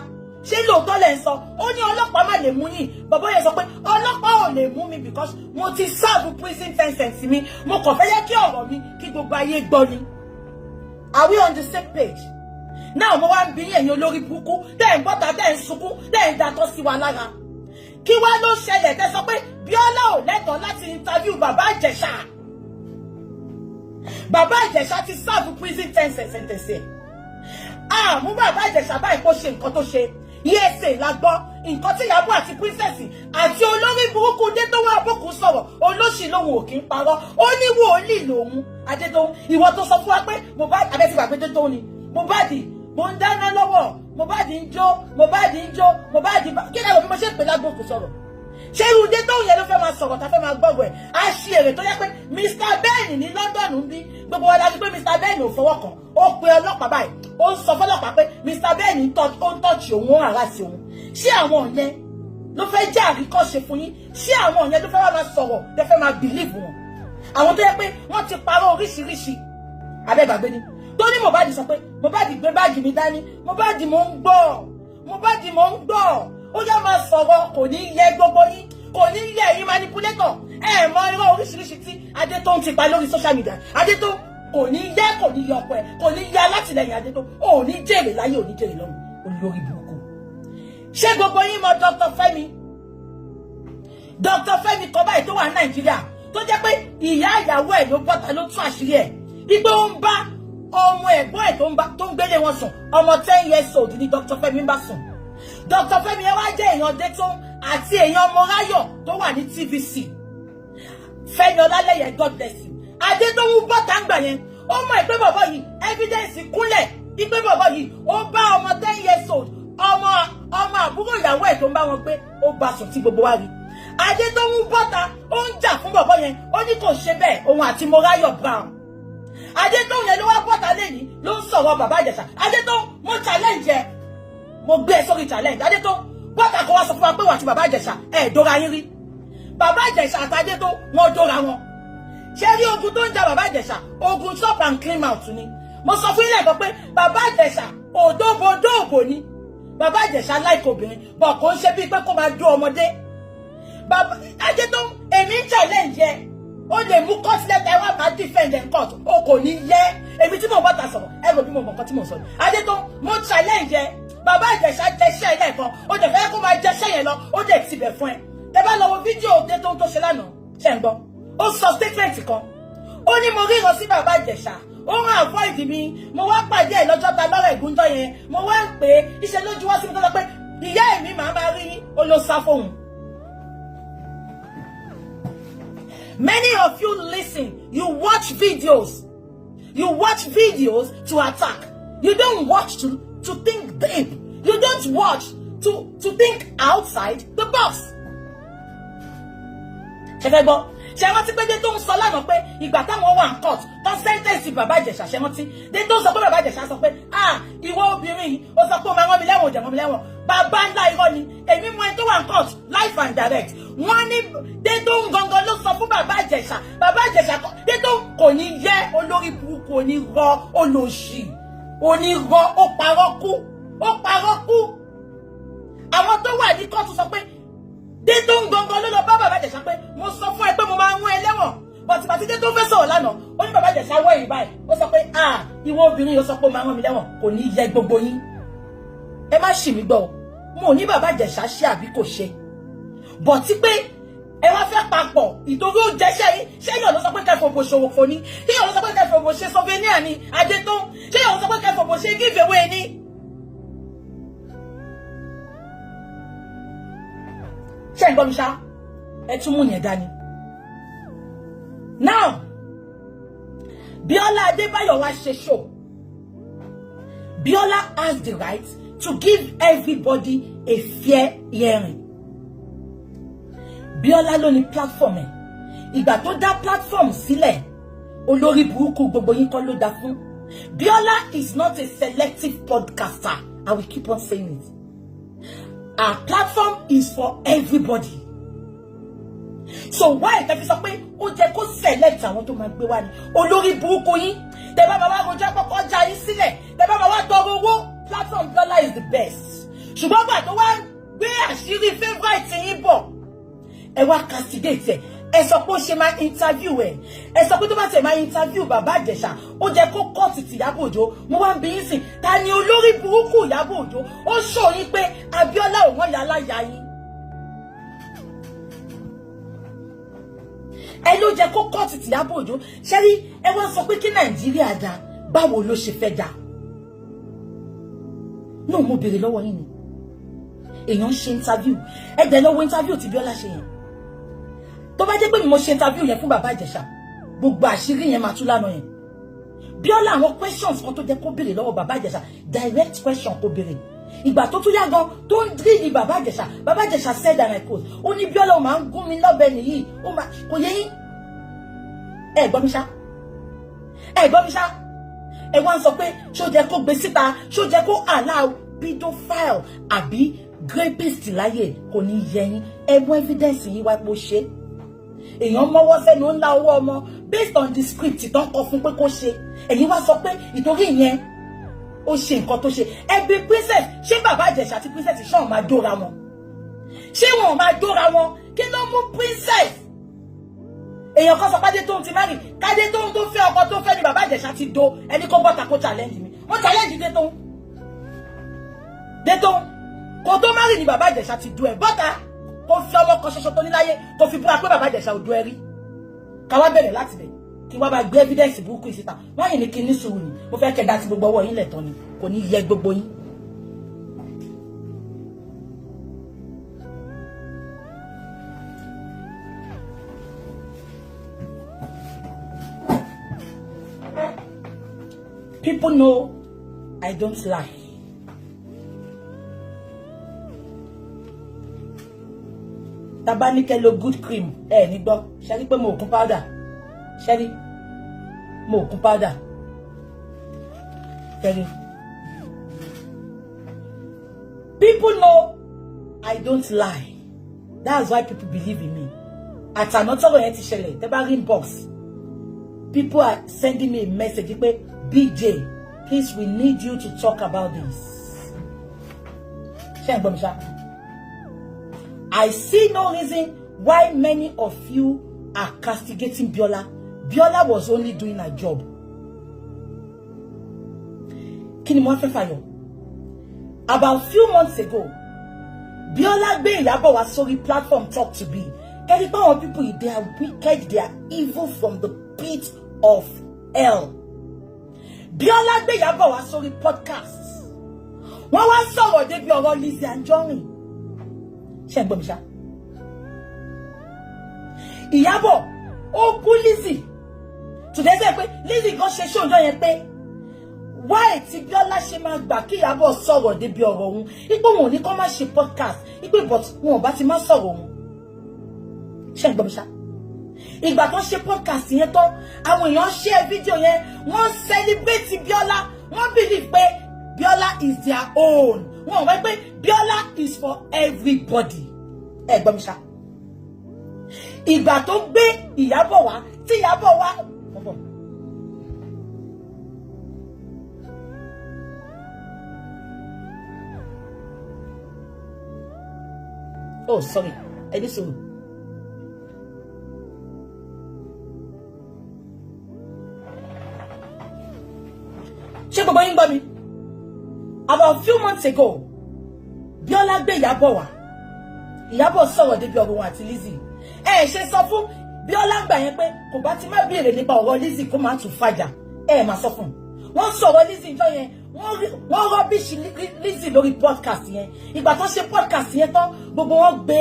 Ṣé lóòótọ́ lẹ̀ ń sọ? Ó ní ọlọ́pàá má lè mú yín. Bàbá yẹn sọ pé ọlọ́pàá ò lè mú mi because mo ti serve prison sentence mi. Mo kàn fẹ́ yẹ kí ọ̀rọ̀ mi kí gbogbo ayé gbọ́ ni. Are we on the same page? Now mo wá ń bí ẹ̀yin olórí burúkú tẹ́ ń bọ́ta tẹ́ ń sunkún tẹ́ ń datọ́ sí wa lára. Kí wá ló ṣẹlẹ̀ tẹ́ sọ pé Bíọ́lá ò lẹ́tọ̀ọ́ láti interview bàbá Ìjẹ̀ṣà? Bàbá Ìjẹ̀ṣà ti serve prison sentence. Mú bàbá Ìjẹ̀ṣà báyìí kó ṣe nǹkan tó ṣe. Yẹ́sẹ̀ la gbọ́ nǹkan tí Ìyábọ̀ àti Princess àti olórí burúkú dé tó wá àbùkù sọ̀rọ̀ olóṣì lòun ò kí ń parọ́. Ó ní wòlíì lòun. Adétòun, ìwọ tó sọ fún wa pé Mohbad abẹ́tí gbàgbé Adétòun ni. Mohbad, mo ń dáná lọ́wọ́, Mohbad ń jó Mohbad ń jó Mohbad kí lẹ́rọ bí mo ṣe ń pè lágbó kò sọ̀rọ̀ ṣé irú dé tó yẹ ló fẹ́ máa sọ̀rọ̀ tá fẹ́ máa gbọ́gbọ́ ẹ̀ á ṣe èrè tó yẹ pé Mr. Ben ní London ń bí gbogbo wa dájú pé Mr. Ben ò fọwọ́ kàn ó pe ọlọ́pàá báyìí ó ń sọ fọlọ́pàá pé Mr. Ben ó ń tọ́jú òun ó hàrá sí òun ṣé àwọn yẹn ló fẹ́ jẹ́ àríkọ́ṣe fún yín ṣé àwọn yẹn ló fẹ́ wá máa sọ̀rọ̀ tẹ́ fẹ́ máa bìlíìfù wọn àwọn tó yẹ pé wọ́n ti parọ́ oríṣiríṣi abẹ́gbàgbé ni tó ní Mohbad sọ pé Mohbad gbé báàgì mi dání Mohbad mò ń gbọ́ ó yá máa sọ̀rọ̀ kò ní yẹ gbogbo yín kò ní yẹ ẹ̀yin manipulator ẹ̀ mọ irọ́ oríṣiríṣi tí Adétòun ti pa lórí social media Adétòun kò ní yẹ ọ̀pọ̀ ẹ̀ kò ní yẹ alátìlẹyìn Adétòun ò ní jèrè láyé ò ní jèrè lọ́run olórí burúkú ṣé gbogbo yín mọ Dr. Fẹ́mi kan báyìí tó wà ní Nàìjíríà tó jẹ́ pé ìyá ìyàwó ẹ̀ ló bọ́ta ló tún àṣírí ẹ̀ igbó ń bá ọmọ ẹ̀gbọ́n ẹ̀ tó ń gbélé wọn sùn ọmọ 10 years old ni Dr. Fẹ́mi ń bá sùn Dr. Fẹ́mi ẹ wá jẹ́ èèyàn Adétòun àti èèyàn Mọ́ráyọ̀ tó wà ní TVC Fẹ́mi Ọlálẹ́yẹ God bless you Adétòun bọ́ta ń gbà yẹn ó mọ̀ ìpé bọ̀bọ̀ yìí evidence kúnlẹ̀ ìpé bọ̀bọ̀ yìí ó bá ọmọ 10 years old ọmọ àbúrò ìyàwó ẹ̀ tó ń bá wọn pé ó bá sùn tí gbogbo wa rí Adétòun bọ́ta ó ń jà fún bọ̀bọ̀ yẹn ó ní kò ṣe bẹ́ẹ̀ òun àti Mọ́ráyọ̀ Brown Adétòun yẹn ló wá bọ́ta lẹ́yìn ló ń sọ̀rọ̀ bàbá Ìjẹ̀ṣà Adétòun mo challenge ẹ mo gbé ẹ sórí challenge Adétòun bọ́ta kó wá sọ fún wa pé wà tí bàbá Ìjẹ̀ṣà ẹ̀ dóra yín rí bàbá Ìjẹ̀ṣà àti Adétòun wọn dóra wọn ṣé rí ogun tó ń jà bàbá Ìjẹ̀ṣà ogun chop and clean out ni mo sọ fún ilé ẹ̀kọ́ pé bàbá Ìjẹ̀ṣà òdòbòdòbò ni bàbá Ìjẹ̀ṣà láìkò obìnrin bọ̀ kò ń ṣe bíi pé kó máa dó ọmọdé bàbá Adétòun èmi ń challenge ẹ ó lè mú court letter wá máa defend in court o kò ní yẹ èmi tí mo bá ta sọ̀rọ̀ ẹ rò bí mo mọ̀ nǹkan tí mo sọ Adétòun mo challenge ẹ bàbá Ìjẹ̀ṣà jẹṣẹ́ ilé ẹ̀kan ó dẹ̀ fẹ́ kó máa jẹṣẹ́ yẹn lọ ó dẹ̀ tibẹ̀ fún ẹ tẹ bá lọ wo fídíò Adétòun tó ṣe lánàá ṣe ń gbọ́ ó sọ statement kan ó ní mo ríran sí bàbá Ìjẹ̀ṣà ó rán avoid mi mo wá pàdé ẹ lọ́jọ́ ta lọ́rọ̀ ìgúnjọ́ yẹn mo wá ń pè é iṣẹ́ lójú wá sí mi tó sọ pé ìyá èmi màá máa rí ó ló sá fóun. Many of you listen, you watch videos to attack. You don't watch to think deep. You don't watch to think outside the box. Ṣé fẹ́ gbọ́? Ṣé wọ́n ti pé dé tó ń sọ lánàá pé ìgbà táwọn wà ń court tó sẹ́ńtẹ̀sì bàbá Ìjẹ̀ṣà ṣé wọ́n ti dé tó sọ pé bàbá Ìjẹ̀ṣà sọ pé ìwọ obìnrin ó sọ pé ó máa rán mi lẹ́wọ̀n òjẹ̀ rán mi lẹ́wọ̀n bàbá ńlá irọ́ ni èmi mú ẹni tó wà ń court live and direct wọ́n ní dé tó ń gangan ló sọ fún bàbá Ìjẹ̀ṣà dé tó kò ní yẹ olórí burúkú onírọ́ olòṣì onírọ́ ó parọ́ kú àwọn tó wà ní court sọ pé dé tó ń gangan ló lọ bá bàbá Ìjẹ̀ṣà pé mo sọ fún ẹ pé mo máa ń rán ẹ lẹ́wọ̀n bàtìbàtì dé tó fẹ́ sọ̀rọ̀ lánàá ó ní bàbá Ìjẹ̀ṣà wọ́ èyí báyìí ó sọ pé ìwọ obìnrin yóò sọ pé ó máa ń rán mi lẹ́wọ̀n kò ní yẹ gbogbo yín ẹ má ṣì mí gbọ́ mo ní bàbá Ìjẹ̀ṣà ṣe àbí kò ṣe bọ̀ tí pé ẹ wá fẹ́ papọ̀ ìtorí ó jẹ́ṣẹ́ yín ṣé yàn ló sọ pé kẹfọ́ bò ṣòwò fò ní ṣé yàn ló sọ pé kẹfọ́ bò ṣe souvenir ní Adétòun ṣé yàn ló sọ pé kẹfọ́ bò ṣe give away ní. ṣé ń gbọ́ mi ṣá ẹ tún mú yẹn dání. Now Bíọ́lá Adébáyọ̀ wá ṣe show Bíọ́lá has the right to give everybody a fair hearing. Bíọ́lá ló ní platform ẹ̀ ìgbà tó dá platform sílẹ̀ olórí burúkú gbogbo yín kọ́ ló dá fún. Bíọ́lá is not a selective podcaster. I will keep on saying it. Our platform is for everybody. So why tẹ́ fi sọ pé ó jẹ́ kó select àwọn tó máa gbé wá ní olórí burúkú yín tẹ́ bá máa wá rojọ́ kọ́kọ́ já yín sílẹ̀ tẹ́ bá máa wá tọrọ owó platform Bíọ́lá is the best. Ṣùgbọ́n gbà tó wá gbé àṣírí favourite yín bọ̀ ẹ wá castigate ẹ sọ pé ó ṣe máa interview ẹ sọ pé tó bá tẹ̀ máa interview bàbá Ìjẹ̀ṣà ó jẹ́ kó kọ́ọ̀tì ti Ìyábọ̀ Òjó mo wá ń bí yín sìn ta ni olórí burúkú Ìyábọ̀ Òjó ó ṣò yín pé Abíọ́lá ò wọ́n yà láyà yín ẹ ló jẹ́ kó kọ́ọ̀tì ti Ìyábọ̀ Òjó ṣé rí ẹ wá sọ pé kí Nàìjíríà dá báwo ló ṣe fẹ́ dá náà mo béèrè lọ́wọ́ yín ni èèyàn ṣe interview ẹ dẹ̀ lọ́wọ́ interview tí Bíọ́lá ṣe yẹn tó bá jẹ́ pé mo ṣe interview yẹn fún bàbá Ìjẹ̀ṣà gbogbo àṣírí yẹn máa tú lánàá yẹn Bíọ́lá àwọn questions kan tó jẹ́ kó béèrè lọ́wọ́ bàbá Ìjẹ̀ṣà direct question kó béèrè ìgbà tó tún yá gan tó ń dírí Bàbá Ìjẹ̀ṣà said and I quote, ó ní Bíọ́lá ó máa ń gún mi lọ́bẹ nìyí, ó máa kò yé yín. Ẹ gbọ́ mi ṣá, ẹ wá ń sọ pé ṣó jẹ́ kó gbé síta, ṣó jẹ́ kó allow pedophile àbí rapist láyè, kò ní yé yín. Ẹ mú evidence yín wá pé ó ṣe. Èèyàn mọ́wọ́ sẹ́nu ńlá owó ọmọ based on the script tán kọ fún pé kó ṣe. Ẹ̀yin wá sọ pé ìtorí ìyẹn ó ṣe nǹkan tó ṣe. Ẹbí princess, ṣé Bàbá Ìjẹ̀ṣà àti princess ṣé wọn máa dóra wọn? Ṣé wọn máa dóra wọn? Kí ló mú princess? Èèyàn kan sọ pé Adétóun ti marry, k'Adétóun tó fẹ́ ọkọ tó fẹ́ ni Bàbá Ìjẹ̀ṣà ti do ẹni kó bọ́ta kó challenge mi. Wọ́n challenge Détóun kò tó marry ni Bàbá Ìjẹ̀ṣà ti do ẹ̀ bọ́ta kó fi ọmọ kan ṣoṣo tó ní láyé kó fi búra pé Bàbá Ìjẹ̀ṣà ò do ẹ rí. Ká wá bẹ̀rẹ̀ láti bẹ̀ kí wá bá gbé evidence burúkú yìí síta. Wọ́n yìí ní kí ní sùúrù ni, mo fẹ́ kẹ́ dá ti gbogbo ọwọ́ yín lẹ̀ tán ni, kò ní yẹ gbogbo yín. People know I don't lie. Taba ní kẹ́ lo good cream, ní gbọ́. Ṣé rí pé mo kún powder? Ṣé rí? Mo kún powder. Ṣé rí? People know I don't lie. That's why people believe in me. Àtànátọ́rọ̀ yẹn ti ṣẹlẹ̀, tẹ́ bá rí inbox. People are sending me a message pé BJ, please, we need you to talk about this. I see no reason why many of you are castigating Biola. Biola was only doing her job. Kini mo fẹ́ fàyọ? About few months ago, Biola gbé Ìyábọ̀ wá sórí platform Talk to Be. Kẹ́rí pé àwọn people, they are wicked, they are evil from the pit of hell. Biola gbé Ìyábọ̀ wá sórí podcast. Wọ́n wá sọ̀rọ̀ débi ọ̀rọ̀ Lizzy Anjorin. Ṣé ń gbọ́ mi ṣá? Ìyábọ̀ ó bú Lizzy. Today say pé Lizzy gan ṣe show ọjọ́ yẹn pé why tí Biola ṣe máa gbà kí Ìyábọ̀ sọ̀rọ̀ débi ọ̀rọ̀ òun. Ipò wọn ò ní kó má ṣe podcast. Ipò but wọn ò bá ti má sọ̀rọ̀ òun. Ṣé ń gbọ́ mi ṣá? Ìgbà tó ṣe podcast yẹn tán, àwọn èèyàn share fídíò yẹn, wọ́n celebrate Biola, wọ́n believe pé Biola is their own. Wọ́n wá pé Biola is for everybody. Ẹ gbọ́ mi ṣá. Ìgbà tó gbé Ìyábọ̀ wá, tí Ìyábọ̀ wá. Oh, sorry. Ẹ ní sùúrù. Ṣé gbogbo yín gbọ́ mi? About a few months ago, Biola gbé Ìyábọ̀ wá. Ìyábọ̀ sọ̀rọ̀ débi ọ̀rọ̀ wọn àti Lizzy. Ẹ ṣe sọ fún Biola gbà yẹn pé kò bá ti má béèrè nípa ọ̀rọ̀ Lizzy kó má tún fàjà. Ẹ má sọ fún. Wọ́n sọ̀rọ̀ Lizzy ìjọ yẹn, wọ́n rubbish Lizzy lórí podcast yẹn. Ìgbà tó ṣe podcast yẹn tán, gbogbo wọn gbé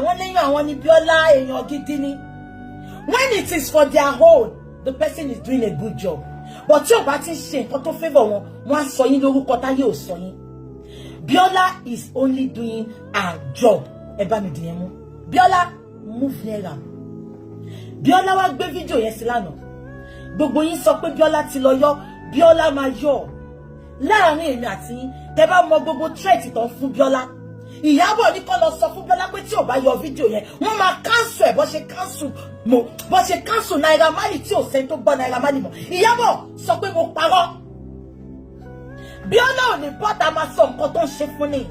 wọ́n lẹ́yìn àwọn ni Biola èèyàn gidi ni. When it is for their own, the person is doing a good job. But tí o bá ti ṣe nǹkan tó favor wọn, wọ́n á sọ yín lórúkọ táyé ò sọ yín. Biola is only doing her job. Ẹ bá mi dìyẹn mú. Biola move nearer. Biola wá gbé fídíò yẹn sí lánàá. Gbogbo yín sọ pé Biola ti lọ yọ. Biola máa yọ. Láàárín èmi àti yín, tẹ́ bá mọ gbogbo threat tán fún Biola. Ìyábọ̀ ní kó lọ sọ fún Biola pé tí ò bá yọ fídíò yẹn, wọ́n máa cancel ẹ̀ bó ṣe cancel Naira Marley tí ò sẹ́ni tó gbọ́ Naira Marley mọ́. Ìyábọ̀ sọ pé mo parọ́. Biola ò ní bọ́dà máa sọ nǹkan tó ń ṣe fún ni.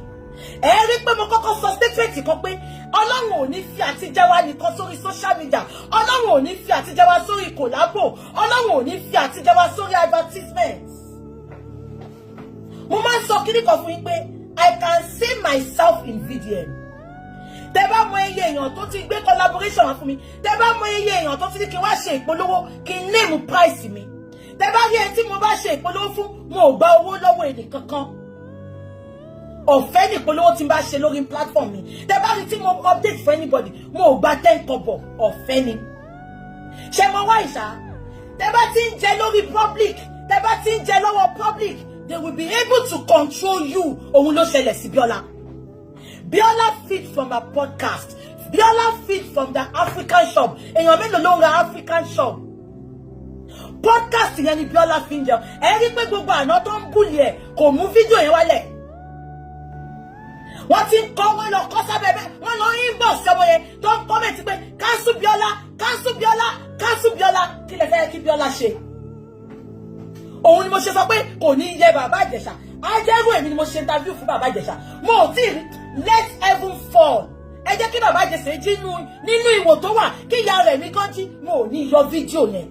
Ẹ rí pé mo kọ́kọ́ sọ statement kan pé Ọlọ́run ò ní fi àtijọ́ wa nìkan sórí social media. Ọlọ́run ò ní fi àtijọ́ wa sórí collabo. Ọlọ́run ò ní fi àtijọ́ wa sórí advertisement. Mo máa ń sọ kíní kan fún yín pé I can see myself in VDM. Tẹ́ bá mọ iye èèyàn tó ti gbé collaboration wá fún mi. Tẹ́ bá mọ iye èèyàn tó ti ní kí n wá ṣe ìpolówó kí n name price mi. Tẹ́ bá rí ẹni tí mo bá ṣe ìpolówó fún, mo ò gba owó lọ́wọ́ èdè kankan. Ọ̀fẹ́ ni ìpolówó tí n bá ṣe lórí platform mi. Tẹ́ bá rí tí mo update for anybody, mo ò gba 10 kobo. Ọ̀fẹ́ ni. Ṣé mo wá ìṣá? Tẹ́ bá ti ń jẹ lórí public, tẹ́ bá ti ń jẹ lọ́wọ́ public, they will be able to control you. Òun ló ṣẹlẹ̀ sí Biola. Biola feed from her podcast. Biola feed from the African shop. Èèyàn mélòó ló ń ra African shop? Podcast yẹn ni Biola fi ń jẹun. Ẹ rí pé gbogbo àná tó ń búlì ẹ̀ kò mú fídíò yẹn wálẹ̀. Wọ́n ti ń kọ́ wọn lọ kọ́ sábẹ́bẹ́. Wọ́n lọ inbox ọmọ yẹn tó ń kọ́mẹ̀tì pé cancel Biola, cancel Biola, cancel Biola. Kí lẹ fẹ́ kí Biola ṣe? Òun ni mo ṣe sọ pé kò ní yẹ bàbá Ìjẹ̀ṣà. Ajẹ́rú èmi ni mo ṣe interview fún bàbá Ìjẹ̀ṣà. Mo ò tí ì rí let heaven fall. Ẹ jẹ́ kí bàbá Ìjẹ̀ṣà jí nínú ìwò tó wà kí ìyá rẹ̀ mi kàn jí. Mo ò ní yọ fídíò yẹn.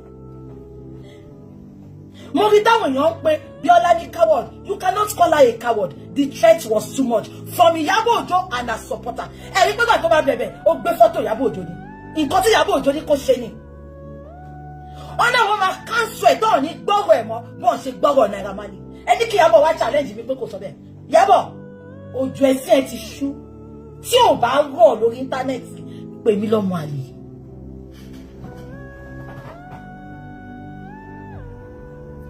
Mo rí táwọn èèyàn ń pe Biola ní coward. You cannot call her a coward. The threat was too much from Iyabo Ojo and her supporter. Ẹ̀rí pé gbàgbọ́ bá bẹ̀bẹ̀ ó gbé fọ́tò Iyabo Ojo ni. Nǹkan tí Iyabo Ojo ní kó ṣe ni. Wọ́n náà wọ́n máa cancel ẹ̀ tọ́ọ̀ ní gbọ́rọ̀ ẹ̀ mọ́ bọ́ọ̀ ṣe gbọ́rọ̀ Naira Marley. Ẹ ní kí Iyabo wá challenge mi pé kò sọ bẹ́ẹ̀. Iyabo ojú ẹsẹ̀ ẹ ti ṣú. Tí ò bá rọ̀ lórí íńtánẹ́ẹ̀tì pè mí lọ́mọ àlè.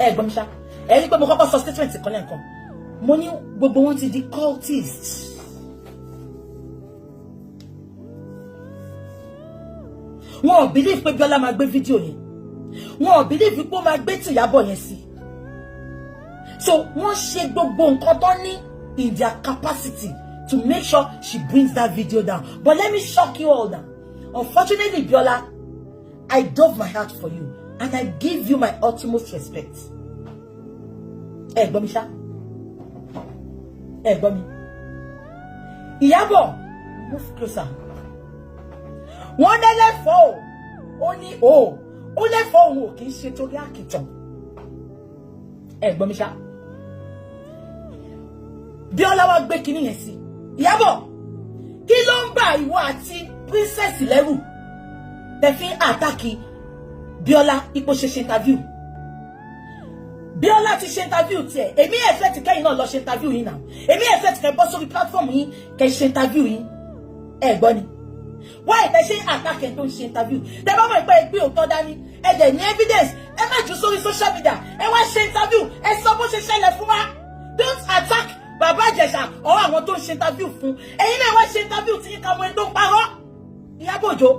Ẹ gbọ́ mi ṣá. Ẹ rí pé mo kọ́kọ́ sọ statement kan lẹ́ẹ̀kan. Mo ní gbogbo wọn ti di cultists. Wọn ò believe pé Biola máa gbé fídíò yẹn. Wọn ò believe pé ó máa gbé tí Ìyábọ̀ yẹn sí. So wọ́n ṣe gbogbo nǹkan tó ní in their capacity to make sure she brings that video down. But let me shock you all now. Unfortunately, Biola, I dove my heart for you and I give you my utmost respect. Ẹ gbọ́ mi ṣá. Ẹ gbọ́ mi. Ìyábọ̀, move closer. Wọ́n lẹ́lẹ́fọ́ ó ní ó lẹ́fọ́ òun ò kì í ṣe torí àkìtàn. Ẹ gbọ́ mi ṣá. Biola wá gbé kinní yẹn sí. Ìyábọ̀, kí ló ń bá ìwọ àti princess lẹ́rù? Tẹ̀fín àtàkì Biola ipò ṣe interview. Biola ti ṣe interview tiẹ̀. Èmi expect kẹ́yìn náà lọ ṣe interview yín náà. Èmi expect kẹ́ bọ́ sórí platform yín kẹ́ ṣe interview yín. Ẹ gbọ́ ni. Why tẹ́ ṣe attack ẹ̀ tó ń ṣe interview? Tẹ́ bá mọ̀ pé ẹ gbé òótọ́ dání. Ẹ dẹ̀ ní evidence. Ẹ má jù sórí social media. Ẹ wá ṣe interview. Ẹ sọ bó ṣe ṣẹlẹ̀ fún wa. Don't attack Bàbá Ìjẹ̀ṣà or àwọn tó ń ṣe interview fún. Ẹ̀yin náà wá ṣe interview tí yín ká mọ ẹni tó ń parọ́. Iyábọ̀ Òjó.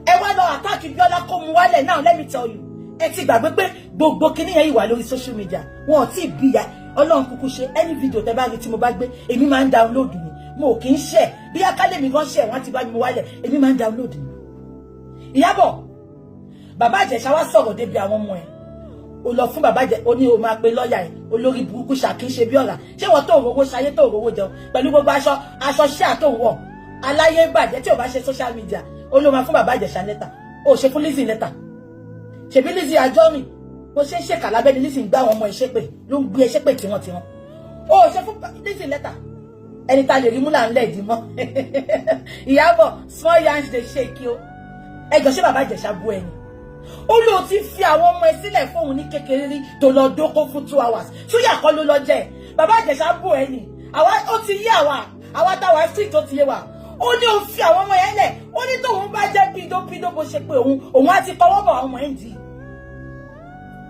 Ẹ wá lọ attack Biola kó mu wálẹ̀. Now let me tell you. Ẹ ti gbàgbé pé gbogbo kinní yẹn wà lórí social media. Wọn ò tí ì bí ya. Ọlọ́run kúkú ṣe any video tẹ́ bá rí tí mo bá gbé. Èmi máa ń download ni. Mo kì í share. Bí akálẹ̀ mi gan share wọ́n ti bá mi wálẹ̀. Èmi máa ń download ni. Ìyábọ̀. Bàbá Ìjẹ̀ṣà wá sọ̀rọ̀ débi àwọn ọmọ ẹ̀. Ó lọ fún bàbá Ìjẹ̀ṣà ó ní ó máa pe lọ́ọ̀yà ẹ̀ olórí burúkú ṣàkíńṣe bí ọ̀rà. Ṣé wọ́n tó òróró ṣayé tó òróró jẹun pẹ̀lú gbogbo aṣọ ṣíà tó wọ̀ aláyé bàjẹ́ tí ò bá ṣe social media ó ló máa fún bàbá Ìjẹ̀ṣà lẹ́tà ó ṣe fún Lizzy lẹ́tà ṣèbí Lizzy Anjorin bó ṣe ń ṣèkà lábẹ́ni Lizzy ń gbá àwọn ọmọ ìṣépè ló ń gbé ẹṣépè tiwọn ó ṣe fún Lizzy lẹ́tà ẹni tá lè rí mú là ń lẹ̀dí mọ́ Ìyábọ̀ small yansh dey shake you ẹjọ́ ṣé bàbá Ìjẹ̀ṣà bú ẹni ó lóò ti fi àwọn ọmọ ẹ sílẹ̀ fóun ní kékeré rí tó lọ dóko fún 2 hours ṣúyà kọ́ ló lọ jẹ́ bàbá Ìjẹ̀ṣà bú ẹni ó ti yé àwa táwa street tó ti yé wa ó ní ó fi àwọn ọmọ yẹn lẹ̀ ó ní tóun bá jẹ́ pídópídó bó ṣe pé òun á ti tọwọ́ bọ̀ àwọn ọmọ yẹn dì í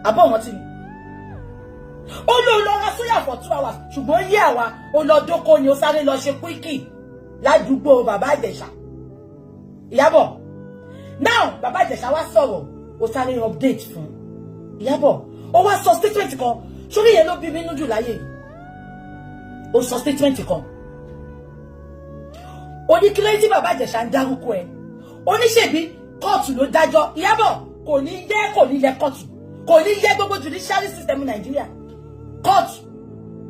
àbọ̀ wọn ti rí ó lóò lọ ra ṣúyà for 2 hours ṣùgbọ́n yé àwa ó lọ dóko ni ó sáré lọ ṣe quickie ládùúgbò bàbá Ìjẹ̀ṣà Ìyábọ̀ now bàbá Ìjẹ̀ṣà wá sọ̀rọ̀ ó sáré update fún Ìyábọ̀ ó wá sọ statement kan sórí yẹn ló bí mi nújù láyé yìí ó sọ statement kan ó ní kí lóyún tí bàbá Ìjẹ̀ṣà ń dárúkọ ẹ ó ní ṣèbí kóòtù ló dájọ́ Ìyábọ̀ kò ní yẹ kóòtù kò ní yẹ gbogbo judiciary system Nàìjíríà kóòtù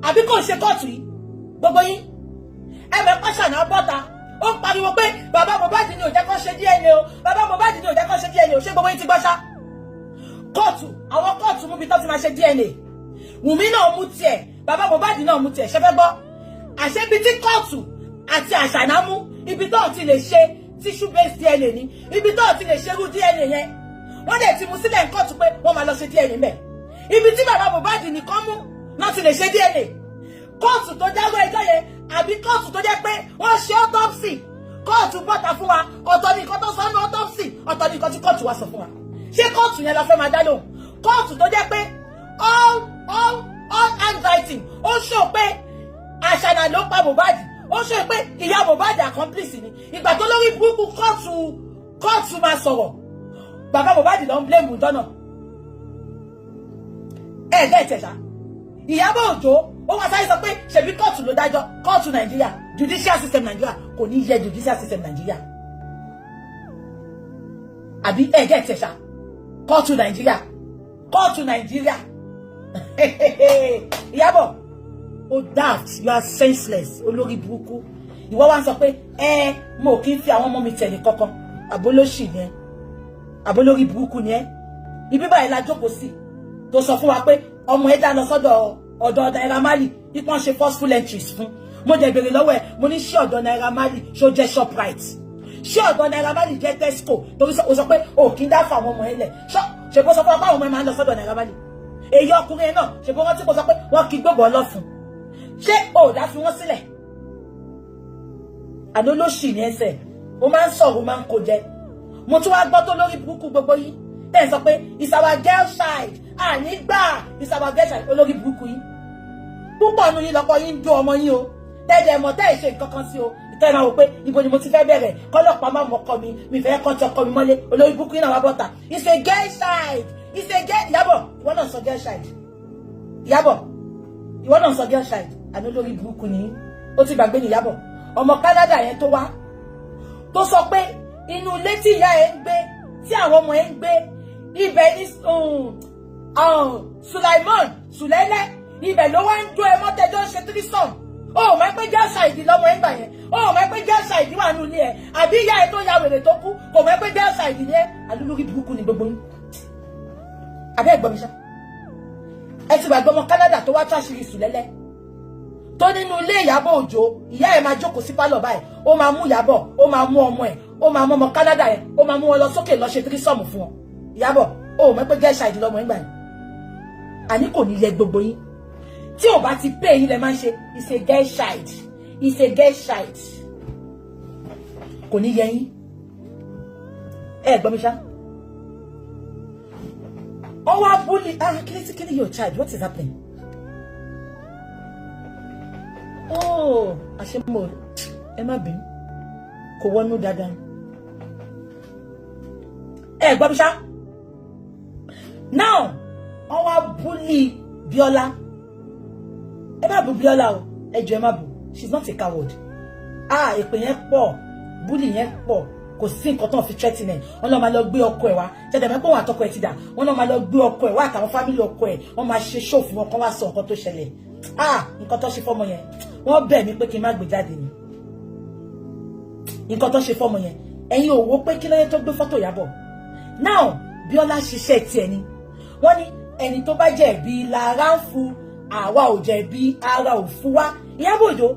àbí kò ṣe kóòtù yìí gbogbo yín ẹ̀mẹ̀ pàṣànà bọ́ta ó ń pariwo pé bàbá Mohbad ní ó jẹ́ kó ṣe DNA o bàbá Mohbad ní ó jẹ́ kó ṣe DNA o ṣé gbogbo yín ti gbọ́ ṣá kóòtù àwọn kóòtù mú bí tó ti máa ṣe DNA Wùmí náà mú tiẹ̀ bàbá Mohbad náà mú tiẹ̀ ṣe fẹ́ gbọ́ àṣebi tí kóòtù àti àṣànà mú ibi tó ti lè ṣe tissue based DNA ni ibi tó ti lè ṣerú DNA yẹn wọ́n dẹ̀ ti mú sílẹ̀ ní kóòtù pé wọ́n máa lọ ṣe DNA mẹ́ ibi tí bàbá Mohbad nìkan mú náà ti lè ṣe DNA kóòtù tó jáwọ́ ẹjọ́ yẹn àbí kóòtù tó jẹ́ pé wọ́n ṣe autopsy kóòtù bọ́ta fún wa ọ̀tọ̀ ní nǹkan tó sọ ní autopsy ọ̀tọ̀ ní nǹkan tí kóòtù wa sọ fún wa ṣé kóòtù yẹn la fẹ́ máa dá lóhùn kóòtù tó jẹ́ pé all all handwriting ó show pé Àṣànà ló pa Mohbad ó show pé ìyá Mohbad accomplice ni ìgbà tó lórí burúkú kóòtù máa sọ̀rọ̀ bàbá Mohbad ló ń blame dọ́nà ẹ̀ẹ́dẹ́ẹ̀tẹ̀ṣá Ìyábọ̀ Òjó ó wá sáré sọ pé ṣebí kóòtù ló dájọ́ kóòtù Nàìjíríà judicial system Nàìjíríà kò ní yẹ judicial system Nàìjíríà àbí ẹ̀ẹ́dẹ́ẹ̀tẹ̀ṣá kóòtù Nàìjíríà Ìyábọ̀ o daft you are senseless olórí burúkú ìwọ wá ń sọ pé mo kì í fi àwọn ọmọ mi tẹ̀lé kankan àbólóṣì ni ẹ àbólórí burúkú ni ẹ ibi báyìí la jókòó sí tó sọ fún wa pé ọmọ ẹ dá lọ sọ́dọ̀ ọ̀dọ̀ Naira Marley ipò ṣe forceful entries fún mo dẹ̀ béèrè lọ́wọ́ ẹ mo ní ṣé ọ̀dọ̀ Naira Marley ṣó jẹ́ Shoprite ṣé ọ̀dọ̀ Naira Marley jẹ́ Tesco torí o sọ pé o kì í dá fún àwọn ọmọ ẹ lẹ̀ ṣe bó sọ fún wa pé àwọn ọmọ ẹ máa ń lọ sọ́dọ̀ Naira Marley èyí ọkùnrin náà ṣe bó rántí kó sọ pé wọ́n kì í gbogbo ọlọ́fun ṣé o dá fi wọ́n sílẹ̀ àná ló ṣì ní ẹsẹ̀ o máa ń sọ̀rọ̀ o máa ń kó jẹ mo tún wá gbọ́ tó lórí burúkú gbogbo yìí tẹ́ ẹ̀ sọ pé it's our girl child ànígbà it's our girl child olórí burúkú yìí púpọ̀ nu yín lọ́kọ yín ń dún ọmọ yín o tẹ́lẹ̀ mọ̀ tẹ́ ẹ̀ ṣe nǹkan kan sí o ìtẹ́ máa wò pé ibo ni mo ti fẹ́ bẹ̀rẹ̀ kọ́lọ́pàá má mọ̀ kọ́ mi fẹ́ kọ́ ti ọkọ mi mọ́lé olórí burúkú yìí náà wá bọ́ta it's a girl child it's a girl Ìyábọ̀ ìwọ náà sọ girl child Ìyábọ̀ ìwọ náà sọ girl child àná olórí burúkú ni ó ti gbàgbé ní Ìyábọ̀ ọmọ Canada yẹn tó wá tó sọ pé inú ilé tí ìyá ẹ ń gbé tí àwọn ọmọ ẹ ń gbé ibẹ̀ ní Sùlẹ́lẹ́ ibẹ̀ ló wá ń dún ẹ mọ́tẹ́jọ́ ṣe tírísọ̀m ó mọ̀ pé jẹ́sà ìdí lọ́mọ ẹ ń gbà yẹn ó mọ̀ pé jẹ́sà ìdí wà nínú ilé ẹ àbí ìyá ẹ tó ya wèrè tó kú kò mọ̀ pé jẹ́sà ìdí ni ẹ alúlórí burúkú ni gbogbo yín abẹ́ ẹ̀gbọ́n mi ṣá ẹ ti gbàgbọ́ ọmọ Canada tó wá tó àṣírí Sùlẹ́lẹ́ tó nínú ilé Ìyábọ̀ Òjó ìyá ẹ máa jókòó sí pálọ̀ báyìí ó máa mú Ìyábọ̀ ó máa mú ọmọ ẹ ó máa mú ọmọ Canada yẹn ó máa mú wọn lọ sókè lọ ṣe tírísọ̀mù fún wọn Ìyábọ̀ ó mọ̀ pé jẹ́sà ìdí lọ́mọ ẹ ń gbà yẹn àní kò ní yẹ gbogbo yín tí ò bá ti pé yín lẹ máa ń ṣe it's a girl child it's a girl child kò ní yẹ yín ẹ gbọ́ mi ṣá ó wá bully kíni your child what is happening oh àṣemọ ẹ má bínú kò wọnú dáadáa ẹ gbọ́ mi ṣá now ó wá bully Bíọ́lá ẹ má bú Bíọ́lá o ẹ jọ̀ọ́ ẹ má bú she's not a coward èpè yẹn pọ̀ bully yẹn pọ̀ kò sí nǹkan tó ń fi threaten ẹ wọ́n lọ máa lọ gbé ọkọ ẹ wá tẹdẹ mẹpọ wọn àtọkọ ẹ ti dà wọ́n lọ máa lọ gbé ọkọ ẹ wá àtàwọn fámìlì ọkọ ẹ wọ́n máa ṣe show fún wọn kán wá sọ nǹkan tó ṣẹlẹ̀ nǹkan tó ṣe fọ́mọ yẹn wọ́n bẹ̀ mí pé kí n má gbé jáde ni nǹkan tó ṣe fọ́mọ yẹn ẹ̀yin ò wò pé kí lóye tó gbé fọ́tò Ìyábọ̀ now Bíọ́lá ṣiṣẹ́ tiẹ̀ ni wọ́n ní ẹni tó bá jẹ̀bi lára ń fu àwa ò jẹ̀bi ara ò fún wa Ìyábọ̀ Òjó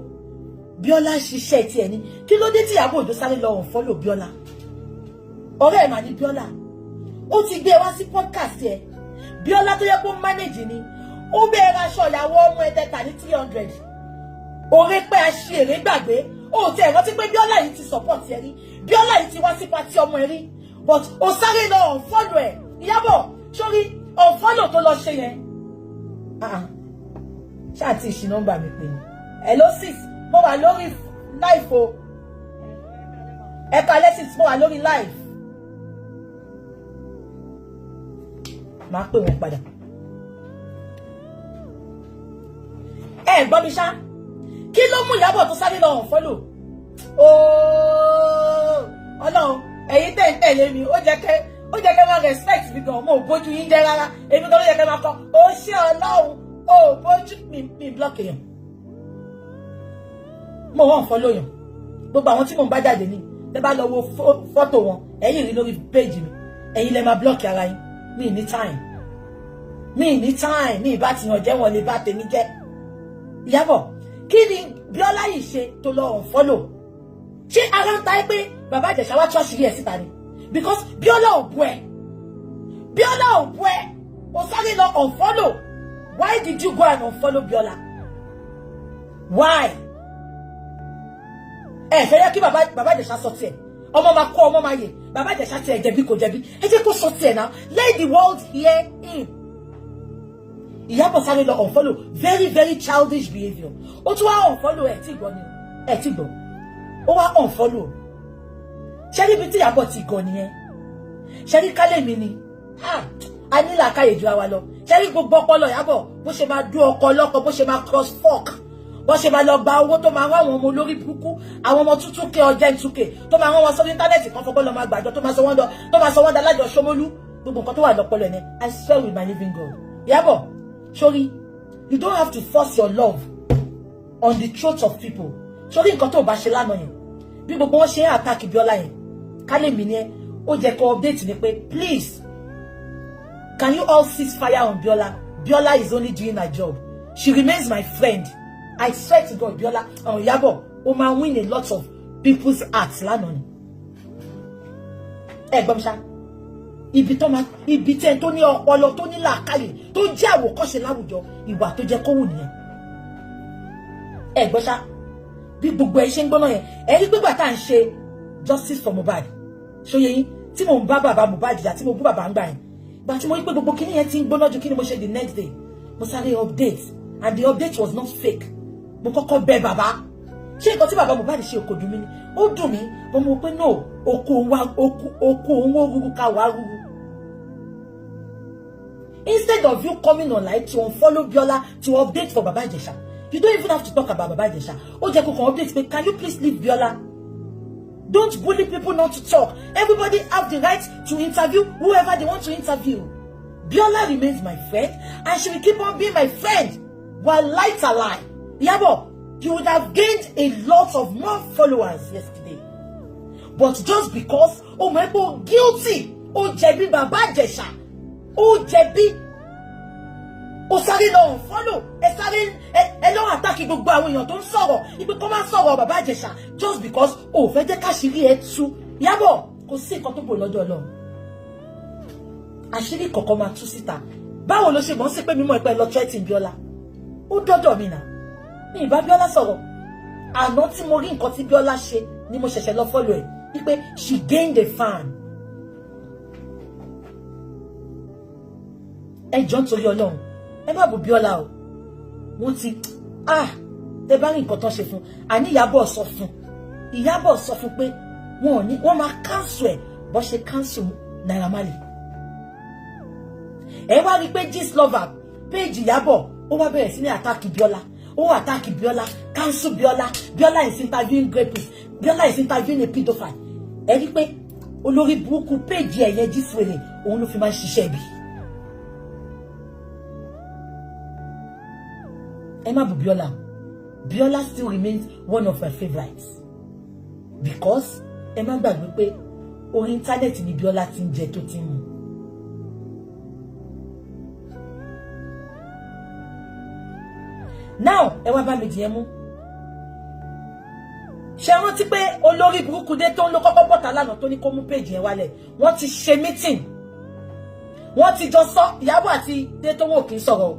Bíọ́lá ṣiṣẹ́ tiẹ̀ ni kí ló dé tí Ìyábọ̀ Òjó sáré lọ unfollow Bíọ́lá ọ̀rẹ́ ẹ̀ mà ní Bíọ́lá ó ti gbé wá sí podcast ẹ̀ Bíọ́lá tó yẹ kó manage ni ó bẹ̀rẹ̀ aṣọ ìyàwó ọmọ ẹ̀dẹ́ta ní 300 òre pé a ṣe èrè gbàgbé ó ti rántí pé Bíọ́lá yìí ti support ẹ rí Bíọ́lá yìí ti wá sí pati ọmọ ẹ rí but ó sáré lọ unfollow ẹ̀ Ìyábọ̀ sórí unfollow tó lọ ṣe yẹn ṣáà tí ìṣì nọ́mbà mi pè ní hello sis mo wà lórí live o ẹ̀ka lẹ́sìn mo wà lórí live máa pè wọ́n padà ẹ gbọ́ mi ṣá kí ló mú Ìyábọ̀ tó sáré lọ unfollow Ọlọ́run ẹ̀yin tẹ̀ ń tẹ̀lé mi ó jẹ́ kẹ́ máa respect mi gan mo ò bójú yín jẹ́ rárá èmi gan ló yẹ kẹ́ máa kọ́ ó ṣé Ọlọ́run ó bójú mi block èèyàn mo wọ́n unfollow yàn gbogbo àwọn tí mo ń bá jáde ní tẹ́ bá lọ wo fọ́tò wọn ẹ̀yin rí lórí page mi ẹ̀yin lẹ máa block ara yín mi ní time mi ìbá ti yàn jẹ́ wọn lè bá tèmi jẹ́ Ìyábọ̀ kí ni Bíọ́lá yìí ṣe tó lọ unfollow ṣé ara ń ta ẹ pé bàbá Ìjẹ̀ṣà wá ṣọ́ọ̀ṣì rí ẹ̀ síta ni because Bíọ́lá ò bú ẹ ó sáré lọ unfollow why did you go and unfollow Bíọ́lá why ẹ fẹ́ yẹ kí bàbá Ìjẹ̀ṣà sọ tiẹ̀ ọmọ máa kó ọmọ máa yè bàbá Ìjẹ̀ṣà tiẹ̀ jẹ̀bi kò jẹ̀bi ẹ jẹ́ kó sọ tiẹ̀ náà let the world hear him Ìyábọ̀ sáré lọ unfollow, very very childish behaviour. Ó tún wá unfollow ẹ̀ tí gbọ́ ni, ẹ̀ tí gbọ́. Ó wá unfollow. Ṣé níbi tí Ìyábọ̀ ti gọ̀ nìyẹn? Ṣé ní kálẹ̀ mi ni? A ní làákàyè ju àwa lọ. Ṣé ní gbogbo ọpọlọ Ìyábọ̀ bó ṣe máa dún ọkọ lọ́kọ, bó ṣe máa cross fork, bó ṣe máa lọ gba owó tó máa rán àwọn ọmọ olórí burúkú, àwọn ọmọ tútù kẹ ọjẹ́ ìtúkè tó máa rán wọn sórí íńtánẹ́ẹ̀tì kan fọgbọ́n lọ máa gbàjọ tó máa sọ wọ́n dá lájọ Ṣómólú. Gbogbo nǹkan tó wà lọ́pọlọ ẹ̀ ní I swear with my living God. Ìyábọ̀, sorry, you don't have to force your love on the throats of people. Sorry, nǹkan tó bá ṣe lánàá yẹn, bí gbogbo wọn ṣe ń attack Bíọ́lá yẹn, kálẹ̀ mi ni ẹ, ó jẹ́ kó update ni pé please, can you all cease fire on Bíọ́lá? Bíọ́lá is only doing her job. She remains my friend. I swear to God, Bíọ́lá, Ìyábọ̀, ó máa win a lot of people's hearts lánàá ni. Gbọ́ mi ṣá. Ibi tẹ́ tó ní ọpọlọ tó ní làákàyè tó jẹ́ àwòkọ́ṣe láwùjọ, ìwà tó jẹ́ kó wù nìyẹn. Gbọ́ ṣá, bí gbogbo ẹ ṣe ń gbọ́nà yẹn, ẹ rí pé gbà tá à ń ṣe justice for Mohbad, ṣóyè yín, tí mo ń bá bàbá Mohbad jà, tí mo bú bàbá ń gbà yẹn, gbà tí mo rí pé gbogbo kíní yẹn ti ń gbóná ju kíní mo ṣe the next day, mo sáré update, and the update was not fake. Mo kọ́kọ́ bẹ̀ bàbá, ṣé nǹkan tí bàbá Mohbad ṣe kò dùn mí ni? Ó dùn mí, mo mọ̀ pé no, oko òun ó rúru ká wá rúru. Instead of you coming online to unfollow Bíọ́lá to update for Baba Ijesha, you don't even have to talk about Baba Ijesha. Ó jẹ́ kó kàn update pé can you please leave Bíọ́lá? Don't bully people not to talk. Everybody have the right to interview whoever they want to interview. Bíọ́lá remains my friend and she will keep on being my friend while lights are lie. Ìyábọ̀, you would have gained a lot of more followers yesterday. But just because oh my God, guilty, ó jẹ̀bi Baba Ijesha, ó jẹ̀bi, ó sáré lọ unfollow, ẹ lọ attack gbogbo àwọn èèyàn tó ń sọ̀rọ̀, ibi kó máa sọ̀rọ̀ Baba Ijesha just because ó fẹ́ jẹ́ káṣírí ẹ tú. Ìyábọ̀, kò sí nǹkan tó bò lọ́jọ́ Ọlọ́run. Àṣírí kọ̀ọ̀kan máa tú síta. Báwo ló ṣe mọ̀ sí pé mímọ̀ ìpẹ́ lọ threatening Bíọ́lá? Ó dọ́dọ̀ mi náà. Ní ìbá Bíọ́lá sọ̀rọ̀. Àná tí mo rí nǹkan tí Bíọ́lá ṣe ni mo ṣẹ̀ṣẹ̀ lọ follow ẹ̀. Wípé she gained a fan. Ẹ jọ̀ọ́ nítorí Ọlọ́run, ẹ má bú Bíọ́lá o. Wọ́n ti tẹ bá rí nǹkan tán ṣe fún. Àní Ìyábọ̀ sọ fún. Ìyábọ̀ sọ fún pé wọ́n máa cancel ẹ̀ bó ṣe cancel Naira Marley. Ẹ wá rí pé Gistlover page Ìyábọ̀ ó wá bẹ̀rẹ̀ sí ní attack Bíọ́lá. Ó attack Bíọ́lá, cancel Bíọ́lá. Bíọ́lá is interviewing rapist. Bíọ́lá is interviewing a pedophile. Ẹ rí pé olórí burúkú page ẹ̀yẹ Gistlover òun ló fi máa ń ṣiṣẹ́ ibi. Ẹ má bú Bíọ́lá. Bíọ́lá still remains one of my favorites. Because ẹ má gbàgbé pé orí íńtánẹ́ẹ̀tì ni Bíọ́lá ti ń jẹ tó ti ń mu. Now, ẹ wá bá mi dìé mú. Ṣé rántí pé olórí burúkú dé tó ń lo kọ́kọ́ bọ́ta lánàá tó ní kó mú péjì yẹn wálẹ̀? Wọ́n ti ṣe meeting. Wọ́n ti jọ sọ, Ìyábọ̀ àti dé tó wọ́n kì í sọ̀rọ̀.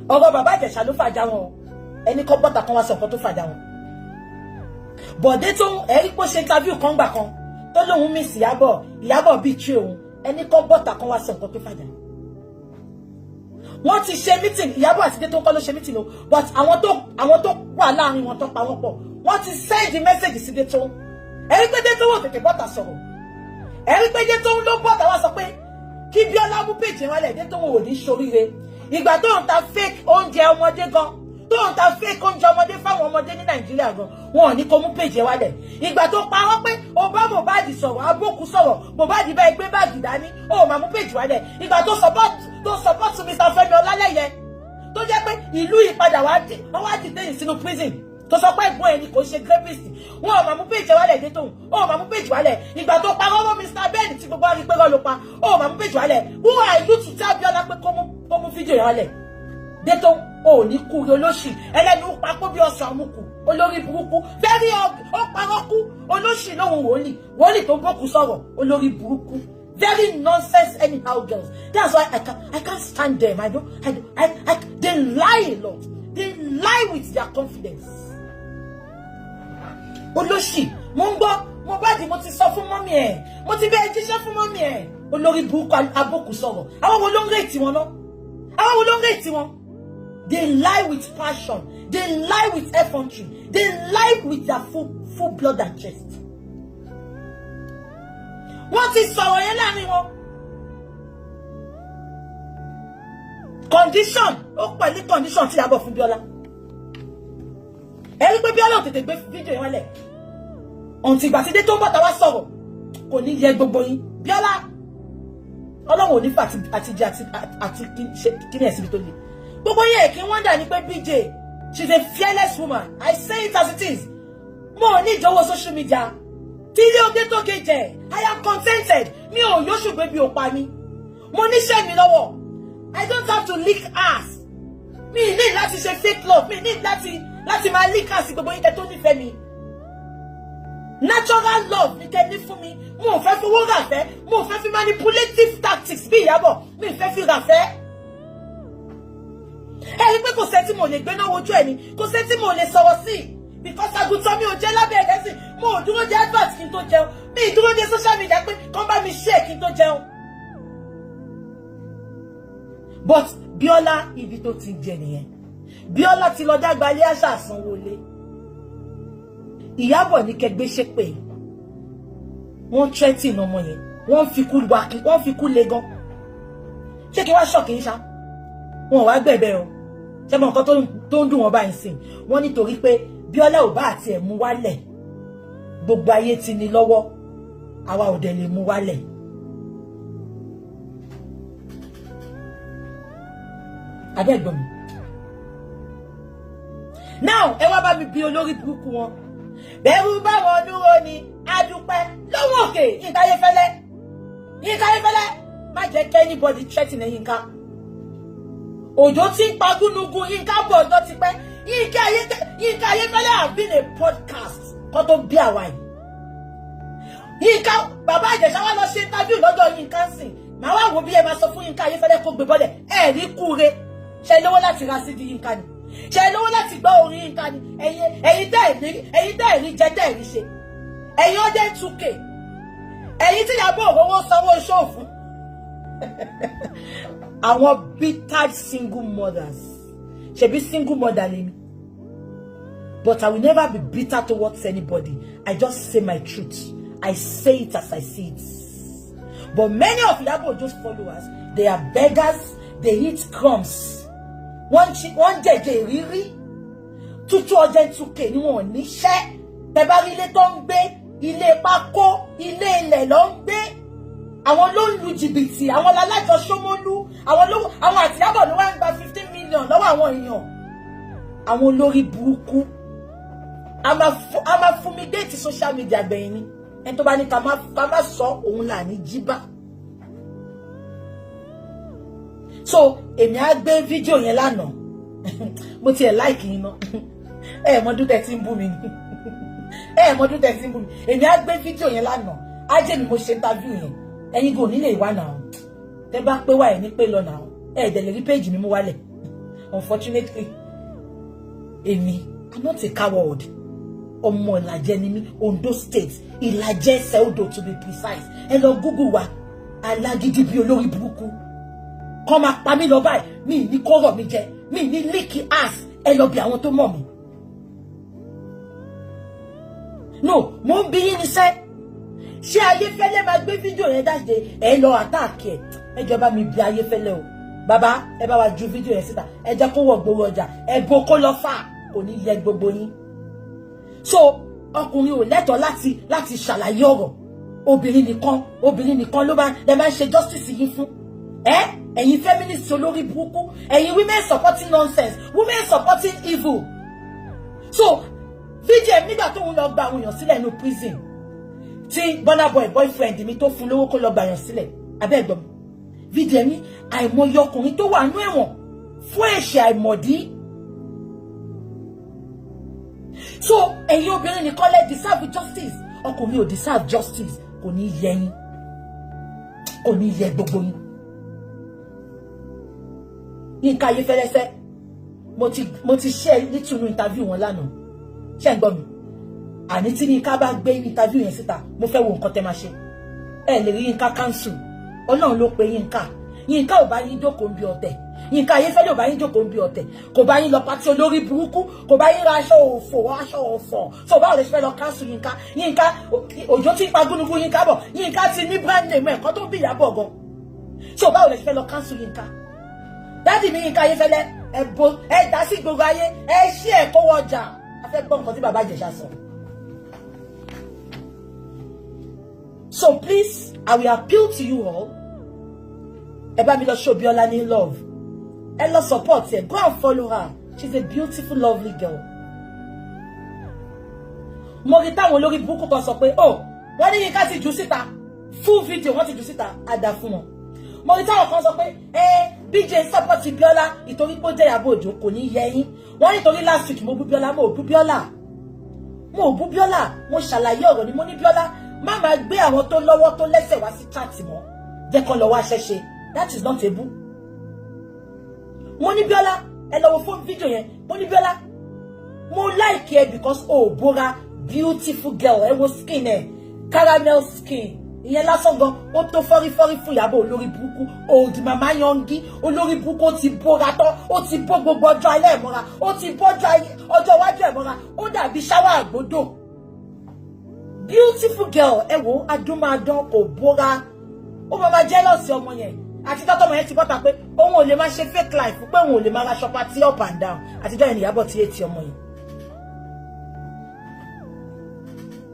Ọ̀rọ̀ Baba Ijesha ló fàjà wọn. Ẹni kọ́ bọ́ta kan wá sọ nǹkan tó fàjà wọn. Bọ̀dé tó ń ẹ̀rí pé ṣe interview kan gbà kan tó lóun miss Ìyábọ̀ bíi tí òun. Ẹni kọ́ bọ́ta kan wá sọ nǹkan tó fàjà. Wọ́n ti ṣe meeting, Ìyábọ̀ àti dé tó ń kọ́ ló ṣe meeting o, but àwọn tó wà láàrin wọn tó pa wọ́n pọ̀, wọ́n ti send the message sí dé tó. Ẹ̀rí pé dé tó wọ́n tètè bọ́ta sọ̀rọ̀. Ẹ̀rí pé dé tó ń ló bọ́ta wá sọ pé kí Bíọ́lá mú péjì wálẹ̀, dé tó wọ́n ò ní ṣoríire. Ìgbà tó ń ta fake oúnjẹ ọmọdé gan, tó ń ta fake oúnjẹ ọmọdé fáwọn ọmọdé ní Nàìjíríà gan, wọn ò ní kó mú péjì wálẹ̀. Ìgbà tó parọ́ pé ó bá Mohbad sọ̀rọ̀, abókù sọ̀rọ̀, Mohbad bá ẹgbẹ́ báàgì dání, ó máa mú péjì wálẹ̀. Ìgbà tó support Mr. Fẹ́mi Ọlálẹ́yẹ, tó jẹ́ pé ìlú ìpadà wọ́n wá dìtẹ́yìn sínú prison, tó sọ pé ẹ̀gbọ́n ẹni kò ṣe rapist, wọn ò máa mú péjì wálẹ̀ dé tóun, ó máa mú péjì wálẹ̀. Ìgbà tó parọ́ mọ́ Mr. Ben tí gbogbo àrí pé rọ́ ló pa, ó máa mú péjì wálẹ̀. Who are you to tell Bíọ́lá pé kó mú fídíò yẹn wálẹ̀? Dé tó ò ní kú olóṣì, ẹlẹ́nu papọ̀ bí ọ̀sán àmúkù, olórí burúkú, ó parọ́ kú, olóṣì lóhun wòlíì tó ń bọ́kù sọ̀rọ̀, olórí burúkú. Very nonsense anyhow girls. That's why I can't stand them. They lie a lot. They lie with their confidence. Olóṣì, mo ń gbọ́, mo ti sọ fún mọ́mí ẹ̀, mo ti bẹ́ẹ̀ jíṣẹ́ fún mọ́mí ẹ̀. Olórí burúkú abókù sọ̀rọ̀. Àwọn wo ló ń rètí wọn náà? àwọn wo ló ń rate wọn? They lie with passion. They lie with effrontery. They lie with their full blood and chest. Wọ́n ti sọ̀rọ̀ yẹn láàrin wọn. Condition, ó pẹ̀lú condition tí Ìyábọ̀ fún Bíọ́lá. Ẹ rí pé Bíọ́lá ò tètè gbé fídíò yẹn wálẹ̀. Ọ̀ǹtì ìgbà tí dé tó ń bọ̀ tá wá sọ̀rọ̀, kò ní yẹ gbogbo yín. Bíọ́lá, Ọlọ́run ò ní fà àti kíní ẹ̀sìn tó le. Gbogbo yẹn kí wọ́n dà ní pé BJ, she's a fearless woman. I say it as it is. Mo ò ní ìdánwò social media. Tí ilé oge tó gejẹ, I am contented. Mi ò yóò ṣùgbọ́n bí o pa mi. Mo níṣẹ́ mi lọ́wọ́. I don't have to lick ass. Mi ní láti ṣe fake love. Mi ní láti máa lick ass gbogbo yín kẹ́ tó nífẹ̀ẹ́ mi. Natural love ni kẹ́ ní fún mi. Mo ò fẹ́ fowó rà fẹ́. Mo ò fẹ́ fi manipulative tactics bí Ìyábọ̀. Mi ò fẹ́ fi rà fẹ́. Ẹ rí pé kò sẹ́ tí mo lè gbé náà wojú ẹ̀ ni. Kò sẹ́ tí mo lè sọ̀rọ̀ sí. Because àgùntàn mi ò jẹ́ lábẹ́ ẹ̀gẹ́ sí. Mo ò dúró de advert kí n tó jẹun. Mi ì dúró de social media pé kán bá mi share kí n tó jẹun. But Bíọ́lá ibi tó ti jẹ nìyẹn. Bíọ́lá ti lọ dágbà ilé àṣà àsanwọlé. Ìyábọ̀ ní kẹgbẹ́ ṣépè. Wọ́n threaten ọmọ yẹn. Wọ́n fi kú le gan. Ṣé kí wá ṣọ́ọ̀kì yín ṣá? Wọ́n wá gbẹ̀bẹ̀ o. Ṣé mọ nǹkan tó ń dùn wọ́n báyìí sìn? Wọ́n nítorí pé Bíọ́lá ò bá àti ẹ̀ mú wálẹ̀. Gbogbo ayé ti ní lọ́wọ́. Àwa ò dẹ̀ lè mú wálẹ̀. Abẹ́gbọ̀n mi. Now, ẹ wá bá mi bí olórí burúkú wọn. Bẹ̀rù báwọn dúró ni adúpẹ́ lọ́wọ́ òkè Yínká Ayéfẹ́lẹ́. Yínká Ayéfẹ́lẹ́ má jẹ́ kí anybody threaten Yínká. Òjò tí ń pa gúnugún Yínká bọ̀ ọ̀dọ́ ti pẹ́. Yínká Ayéfẹ́lẹ́ have been a podcast kó tó bí àwa yìí. Yínká bàbá Ìjẹ̀ṣà wá lọ ṣe interview lọ́dọ̀ Yínká sìn. Màá wá wo bí ẹ máa sọ fún Yínká Ayéfẹ́lẹ́ kó gbé bọ́lẹ̀. Ẹ rí kúre. Ṣé lówó láti ra CD Yínká ni? Ṣé lówó láti gbọ́ orin Yínká ni? Ẹ̀yin tẹ́ ẹ̀ rí jẹ tẹ́ ẹ̀ rí ṣe. Ẹ̀yin ọdẹ 2K. Ẹ̀yin tí Ìyábọ̀ owó sanwó show fún. Àwọn bitter single mothers. Ṣebí single mother ni mi. But I will never be bitter towards anybody. I just say my truth. I say it as I see it. But many of Ìyábọ̀ Òjó's followers, they are beggars. They eat crumbs. Wọ́n jẹ̀jẹ̀ ìrírí. Tútù ọjẹ́ 2K ni wọ́n níṣẹ́. Tẹ́ bá rí ilé tó ń gbé, ilé pákó, ilé ilẹ̀ ló ń gbé. Àwọn ló ń lu jìbìtì, àwọn lálájọ Ṣómólú, àwọn àti Ìyábọ̀ ló wá ń gba 15 million lọ́wọ́ àwọn èèyàn. Àwọn olórí burúkú. A máa fumigate social media gbẹ̀yìn ni. Ẹni tó bá ní ká má sọ òun là ní jíbá. So, èmi á gbé fídíò yẹn lánàá. Mo tiẹ̀ like yín náà. Mọ́dún tẹ́ tí ń bú mi ni. Mọ́dún tẹ́ tí ń bú mi. Èmi á gbé fídíò yẹn lánàá. Á jẹ́ mi mo ṣe interview yẹn. Ẹ̀yin kò nílé ìwà náà. Tẹ́ bá pé wá ẹ̀ ní pé lọ náà. Dẹ̀ lè rí page mi mú wálẹ̀. Unfortunately, I'm not a coward. Ọmọ Ìlàjẹ ni mí, Ondo State, Ìlàjẹ Ẹsẹ̀ Odò to be precise. Ẹ lọ Google wa, alágídí bí olórí burúkú. Kọ́ máa pa mí lọ báyìí, mi ní kọ́rọ̀ mi jẹ, mi ní líkì ass, ẹ lọ bí àwọn tó mọ̀ mí. No, mo ń bí yín níṣẹ́. Ṣé Ayéfẹ́lẹ́ máa gbé fídíò yẹn jáde? Ẹ lọ àtàkì ẹ̀. Ẹ jọba mi bí Ayéfẹ́lẹ́ o. Bàbá, ẹ bá wa ju fídíò yẹn síta. Ẹ jẹ́ kó wọ̀ gbogbo ọjà. Ẹ bo kó lọ fà, kò ní yẹ gbogbo yín. So, ọkùnrin ò lẹ́tọ̀ọ́ láti ṣàlàyé ọ̀rọ̀. Obìnrin nìkan ló máa ń ṣe justice yín fún. Ẹ̀yin feminists olórí burúkú, ẹ̀yin women supporting nonsense, women supporting evil. So, VJ nígbà tó ń lọ gba àwọn èèyàn sílẹ̀ ní prison. Tí Burna Boy boyfriend mi tó fún lówó kó lọ gba èèyàn sílẹ̀. Abẹ́ ẹ̀gbọ́n mi. VJ ní àìmọye ọkùnrin tó wà nú ẹ̀wọ̀n fún ẹ̀ṣẹ̀ àìmọ̀dí. So, ẹ̀yin obìnrin nìkan lẹ deserve justice. Ọkùnrin ò deserve justice. Kò ní yẹ yín. Kò ní yẹ gbogbo yín. Yínká Ayéfẹ́lẹ́, mo ti share nítúnú interview wọn lánàá. Ṣé ń gbọ́ mi? Àní tí Yínká bá gbé interview yẹn síta, mo fẹ́ wo nǹkan tẹ́ máa ṣe. Ẹ lè rí Yínká cancel. Ọlọ́run ló pe Yínká. Yínká ò bá yín jókòó bí ọ̀tẹ̀. Yínká Ayéfẹ́lẹ́ ò bá yín jókòó bí ọ̀tẹ̀, kò bá yín lọ pátí olórí burúkú, kò bá yín ra aṣọ òfò. So báwo lè fẹ́ lọ cancel Yínká? Yínká òjò tí pa gúnugún Yínká bọ̀. Yínká ti ní brand name ẹ̀kọ́ tó bí Ìyábọ̀ gan. So báwo lè fẹ́ lọ cancel Yínká? Daddy mi Yínká Ayéfẹ́lẹ́ ẹ dá sí gbogbo ayé, ẹ ṣí ẹ̀ kówó ọjà. A fẹ́ gbọ́ nǹkan tí bàbá Ìjẹ̀ṣà sọ. So please, I will appeal to you all. Ẹ bá mi lọ show Biola ní love. Ẹ lọ support her. Go and follow her. She's a beautiful, lovely girl. Mo rí táwọn olórí burúkú kan sọ pé, oh, wọ́n ní Yínká ti jù síta. Full video wọ́n ti jù síta. Á dá fún wọn. Mo rí táwọn kan sọ pé, BJ support Biola ìtorí pé ó jẹ́ Ìyábọ̀ Òjó kò ní yẹ yín. Wọ́n nítorí last week mo bú Biola, mo bú Biola. Mo bú Biola. Mo ṣàlàyé ọ̀rọ̀ ni mo ní Biola. Má máa gbé àwọn tó lọ́wọ́ tó lẹ́sẹ̀ wá sí chat mọ́. Jẹ́ kó lọ wá ṣẹ́ṣe. That is not a boo. Mo ní Biola, ẹ lọ wo phone video yẹn. Mo ní Biola, mo like ẹ because bora beautiful girl. Ẹ wo skin ẹ, caramel skin. Ìyẹn lásán gan, ó tó fọ́rífọ́rí fún Ìyábọ̀ olórí burúkú. Old mama Yongi, olórí burúkú ó ti bóra tán, ó ti bó gbogbo ọjọ́ alẹ́ mọ́ra, ó ti bọ́jọ́ ọjọ́ iwájú ẹ̀ mọ́ra, ó dàbí ṣáwà àgbódò. Beautiful girl, ẹ wo adúmáadán kò bóra. Ó máa jealous ọmọ yẹn. Àti tọ́tọ́ ọmọ yẹn ti bọ́ta pé òun ò lè máa ṣe fake life, pé òun ò lè máa ra ṣọpá tí up and down. Àti jọ́ Ìyábọ̀ tí ètì ọmọ yẹn.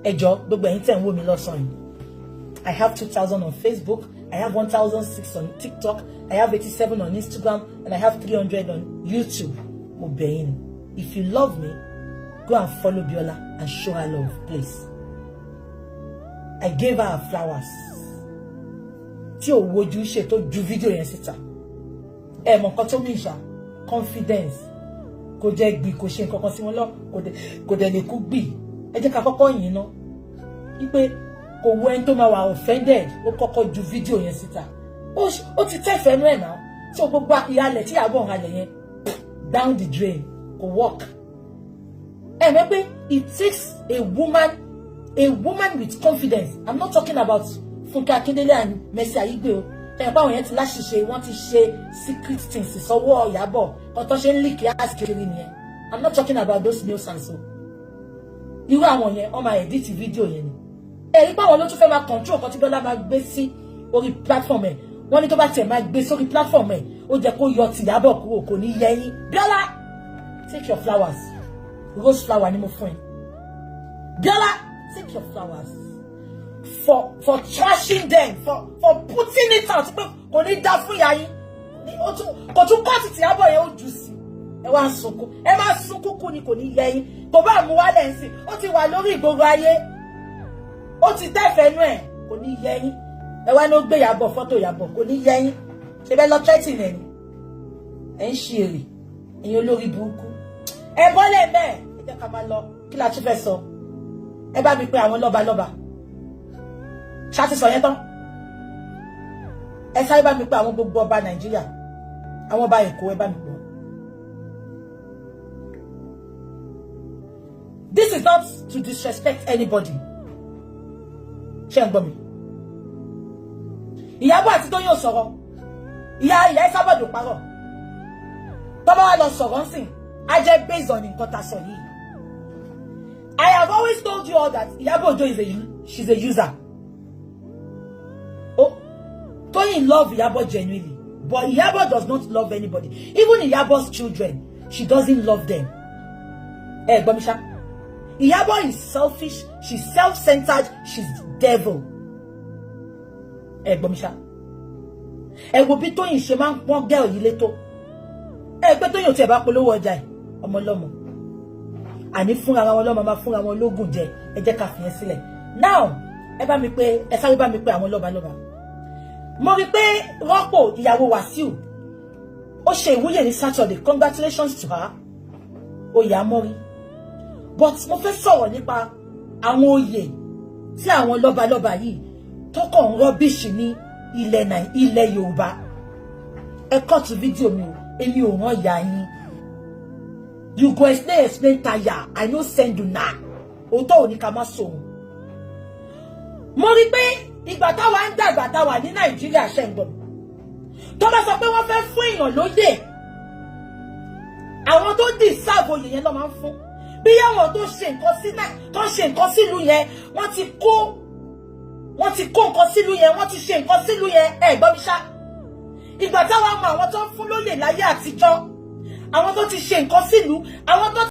Ẹjọ́ gbogbo ẹ̀yin tẹ́ ń wò mí lọ́sàn-án yìí. I have 2,000 on Facebook, I have 1,006 on TikTok, I have 87 on Instagram, and I have 300 on YouTube. Mo bẹ̀ yín ni. If you love me, go and follow Biola and show her love, please. I gave her her flowers. Tí ó wojú ṣe tó ju fídíò yẹn síta. Ẹ mọ̀ nǹkan tó ní ìṣá, confidence. Kò jẹ́ gbì, kò ṣe nǹkan kan sí wọn lọ, kò dẹ̀ lè kú gbì. Ẹ jẹ́ ká kọ́kọ́ yìn ná. Wípé kò wo ẹni tó máa wà offended, ó kọ́kọ́ ju fídíò yẹn síta. Ó ti tẹ̀fẹ̀ nú ẹ̀ náà. Tí ó gbogbo ìhalẹ̀ tí Ìyábọ̀ ń halẹ̀ yẹn, down the drain, kò work. Ẹ mọ̀ pé it takes a woman with confidence. I'm not talking about Funke Akindele and Mercy Aigbe o. Ẹ pa àwọn yẹn ti láṣìṣe, wọ́n ti ṣe secret things sọ́wọ́ Ìyábọ̀. Ọ̀tọ̀ ṣe ń leak yas kiri nìyẹn. I'm not talking about those nuisance o. Irú àwọn yẹn, wọ́n máa edit video yẹn ni. Ẹ rí pé àwọn ló tún fẹ́ máa control kan tí Biola máa gbé sí orí platform ẹ̀. Wọ́n ní tó bá tiẹ̀ máa gbé sórí platform ẹ̀, ó jẹ́ kó yọ ti Ìyábọ̀ kúrò, kò ní yẹ yín. Biola, take your flowers. Rose flower ni mo fún ẹ. Biola, take your flowers. For trashing them, for putting it out. Kò ní dá fún ìyá yín. Kò tún kọ́ ti Ìyábọ̀ yẹn ó jù sí. Ẹ wá sunkún. Ẹ máa sunkún kú ni kò ní yẹ yín. Kò bá mú wálẹ̀ ń sìn. Ó ti wà lórí ìgboro ayé. Ó ti tẹ́fẹ̀ẹ́ nú ẹ̀. Kò ní yẹ yín. Ẹ wá ní ó gbé Ìyábọ̀ fọ́tò Ìyábọ̀. Kò ní yẹ yín. Ṣé bẹ́ẹ̀ lọ threatening ẹ̀ ni? Ẹ ń ṣe èrè. Ẹ̀yin olórí burúkú. Ẹ bọ́lẹ̀ bẹ́ẹ̀. Ẹ jẹ́ ká máa lọ. Kí la tún fẹ́ sọ? Ẹ bá mi pé àwọn lọ́balọ́ba. Ṣáàtì sọ yẹn tán. Ẹ sáré bá mi pé àwọn gbogbo ọba Nàìjíríà. Àwọn ọba Èkó ẹ bá mi pé. This is not to disrespect anybody. Ṣé ń gbọ́ mi? Ìyábọ̀ àti Tóyìn ò sọ̀rọ̀. Ìyá Ìsábọ̀dé ò parọ́. Tọ́ba wa lọ sọ̀rọ̀ ńsìn. A jẹ́ based on nǹkan tá a sọ yìí. I have always told you all that Ìyábọ̀ Òjó she's a user. Oh, Tóyìn love Ìyábọ̀ genuinely, but Ìyábọ̀ does not love anybody. Even Ìyábọ̀'s children, she doesn't love them. Eh, Gbọ́misá. Ìyábọ̀ is selfish, she's self-centered, she's devil. Eh, Gbọ́misá. Ẹ wo bí Tóyìn ṣe máa ń pọ́n girl yìí létò. Ẹ pé Tóyìn ò tiẹ̀ bá polówó ọjà ẹ̀, ọmọ lọ́mọ. Àní fúnra wọn lọ́mọ máa fúnra wọn lógún jẹ, ẹ jẹ́ ká fi yẹn sílẹ̀. Now, ẹ sáré bá mi pé àwọn lọ́balọ́ba. Mo rí pé Rọ́pò ìyàwó Wàsíù, ó ṣe ìwúyè ní Saturday, congratulations to her. Oyè Amọ́rí. But mo fẹ́ sọ̀rọ̀ nípa àwọn oyè tí àwọn lọ́balọ́ba yìí tó kàn ń rọ́bìṣì ní ilẹ̀ Yorùbá. Ẹ cut fídíò mi o, èmi ò rán ìyá yín. You go explain tire, I no send you now. Òótọ́ ò ní ká má sòun. Mo rí pé ìgbà táwa ń dàgbà táwa ní Nàìjíríà ṣe ń gbọ́. tó bá sọ pé wọ́n fẹ́ fún èèyàn lóyè àwọn tó dì sáàbò yẹn ló máa ń fún bí àwọn tó ṣe nǹkan sílùú yẹn wọ́n ti kó nǹkan sílùú yẹn wọ́n ti ṣe nǹkan sílùú yẹn gbọ́ mi ṣá ìgbà táwọn mọ àwọn tó ń fún lóyè láyé àtijọ́ àwọn tó ti ṣe nǹkan sílùú àwọn tó